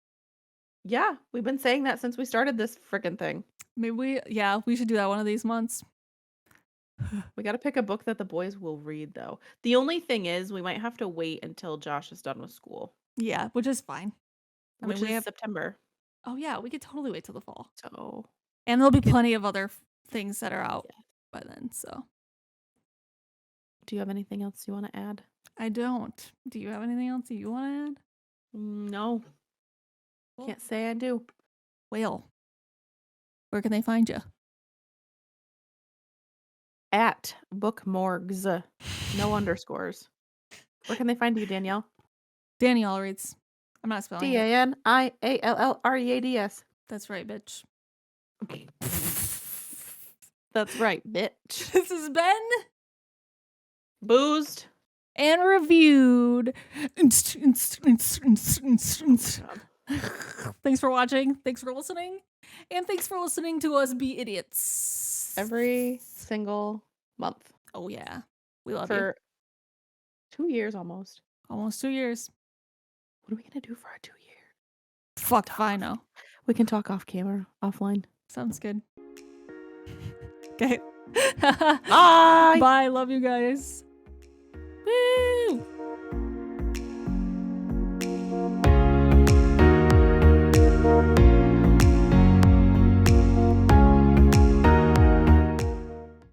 [SPEAKER 2] Yeah, we've been saying that since we started this freaking thing.
[SPEAKER 1] Maybe we should do that one of these months.
[SPEAKER 2] We got to pick a book that the boys will read, though. The only thing is, we might have to wait until Josh is done with school.
[SPEAKER 1] Yeah, which is fine.
[SPEAKER 2] Which is September.
[SPEAKER 1] Oh yeah, we could totally wait till the fall.
[SPEAKER 2] So,
[SPEAKER 1] and there'll be plenty of other things that are out by then. So,
[SPEAKER 2] do you have anything else you want to add?
[SPEAKER 1] I don't. Do you have anything else you want to add?
[SPEAKER 2] No. Can't say I do.
[SPEAKER 1] Well, where can they find you?
[SPEAKER 2] At Bookmorgs. No underscores. Where can they find you, Danielle?
[SPEAKER 1] Danielle reads. I'm not spelling it.
[SPEAKER 2] DANIALLREADS.
[SPEAKER 1] That's right, bitch.
[SPEAKER 2] That's right, bitch.
[SPEAKER 1] This has been
[SPEAKER 2] Boozed
[SPEAKER 1] and reviewed. Thanks for watching. Thanks for listening. And thanks for listening to us be idiots.
[SPEAKER 2] Every single month.
[SPEAKER 1] Oh, yeah. We love
[SPEAKER 2] for 2 years almost.
[SPEAKER 1] Almost 2 years.
[SPEAKER 2] What are we going to do for our 2 years?
[SPEAKER 1] Fuck if I know.
[SPEAKER 2] We can talk off camera, offline.
[SPEAKER 1] Sounds good. Okay.
[SPEAKER 2] Bye.
[SPEAKER 1] Bye. Love you guys. Woo.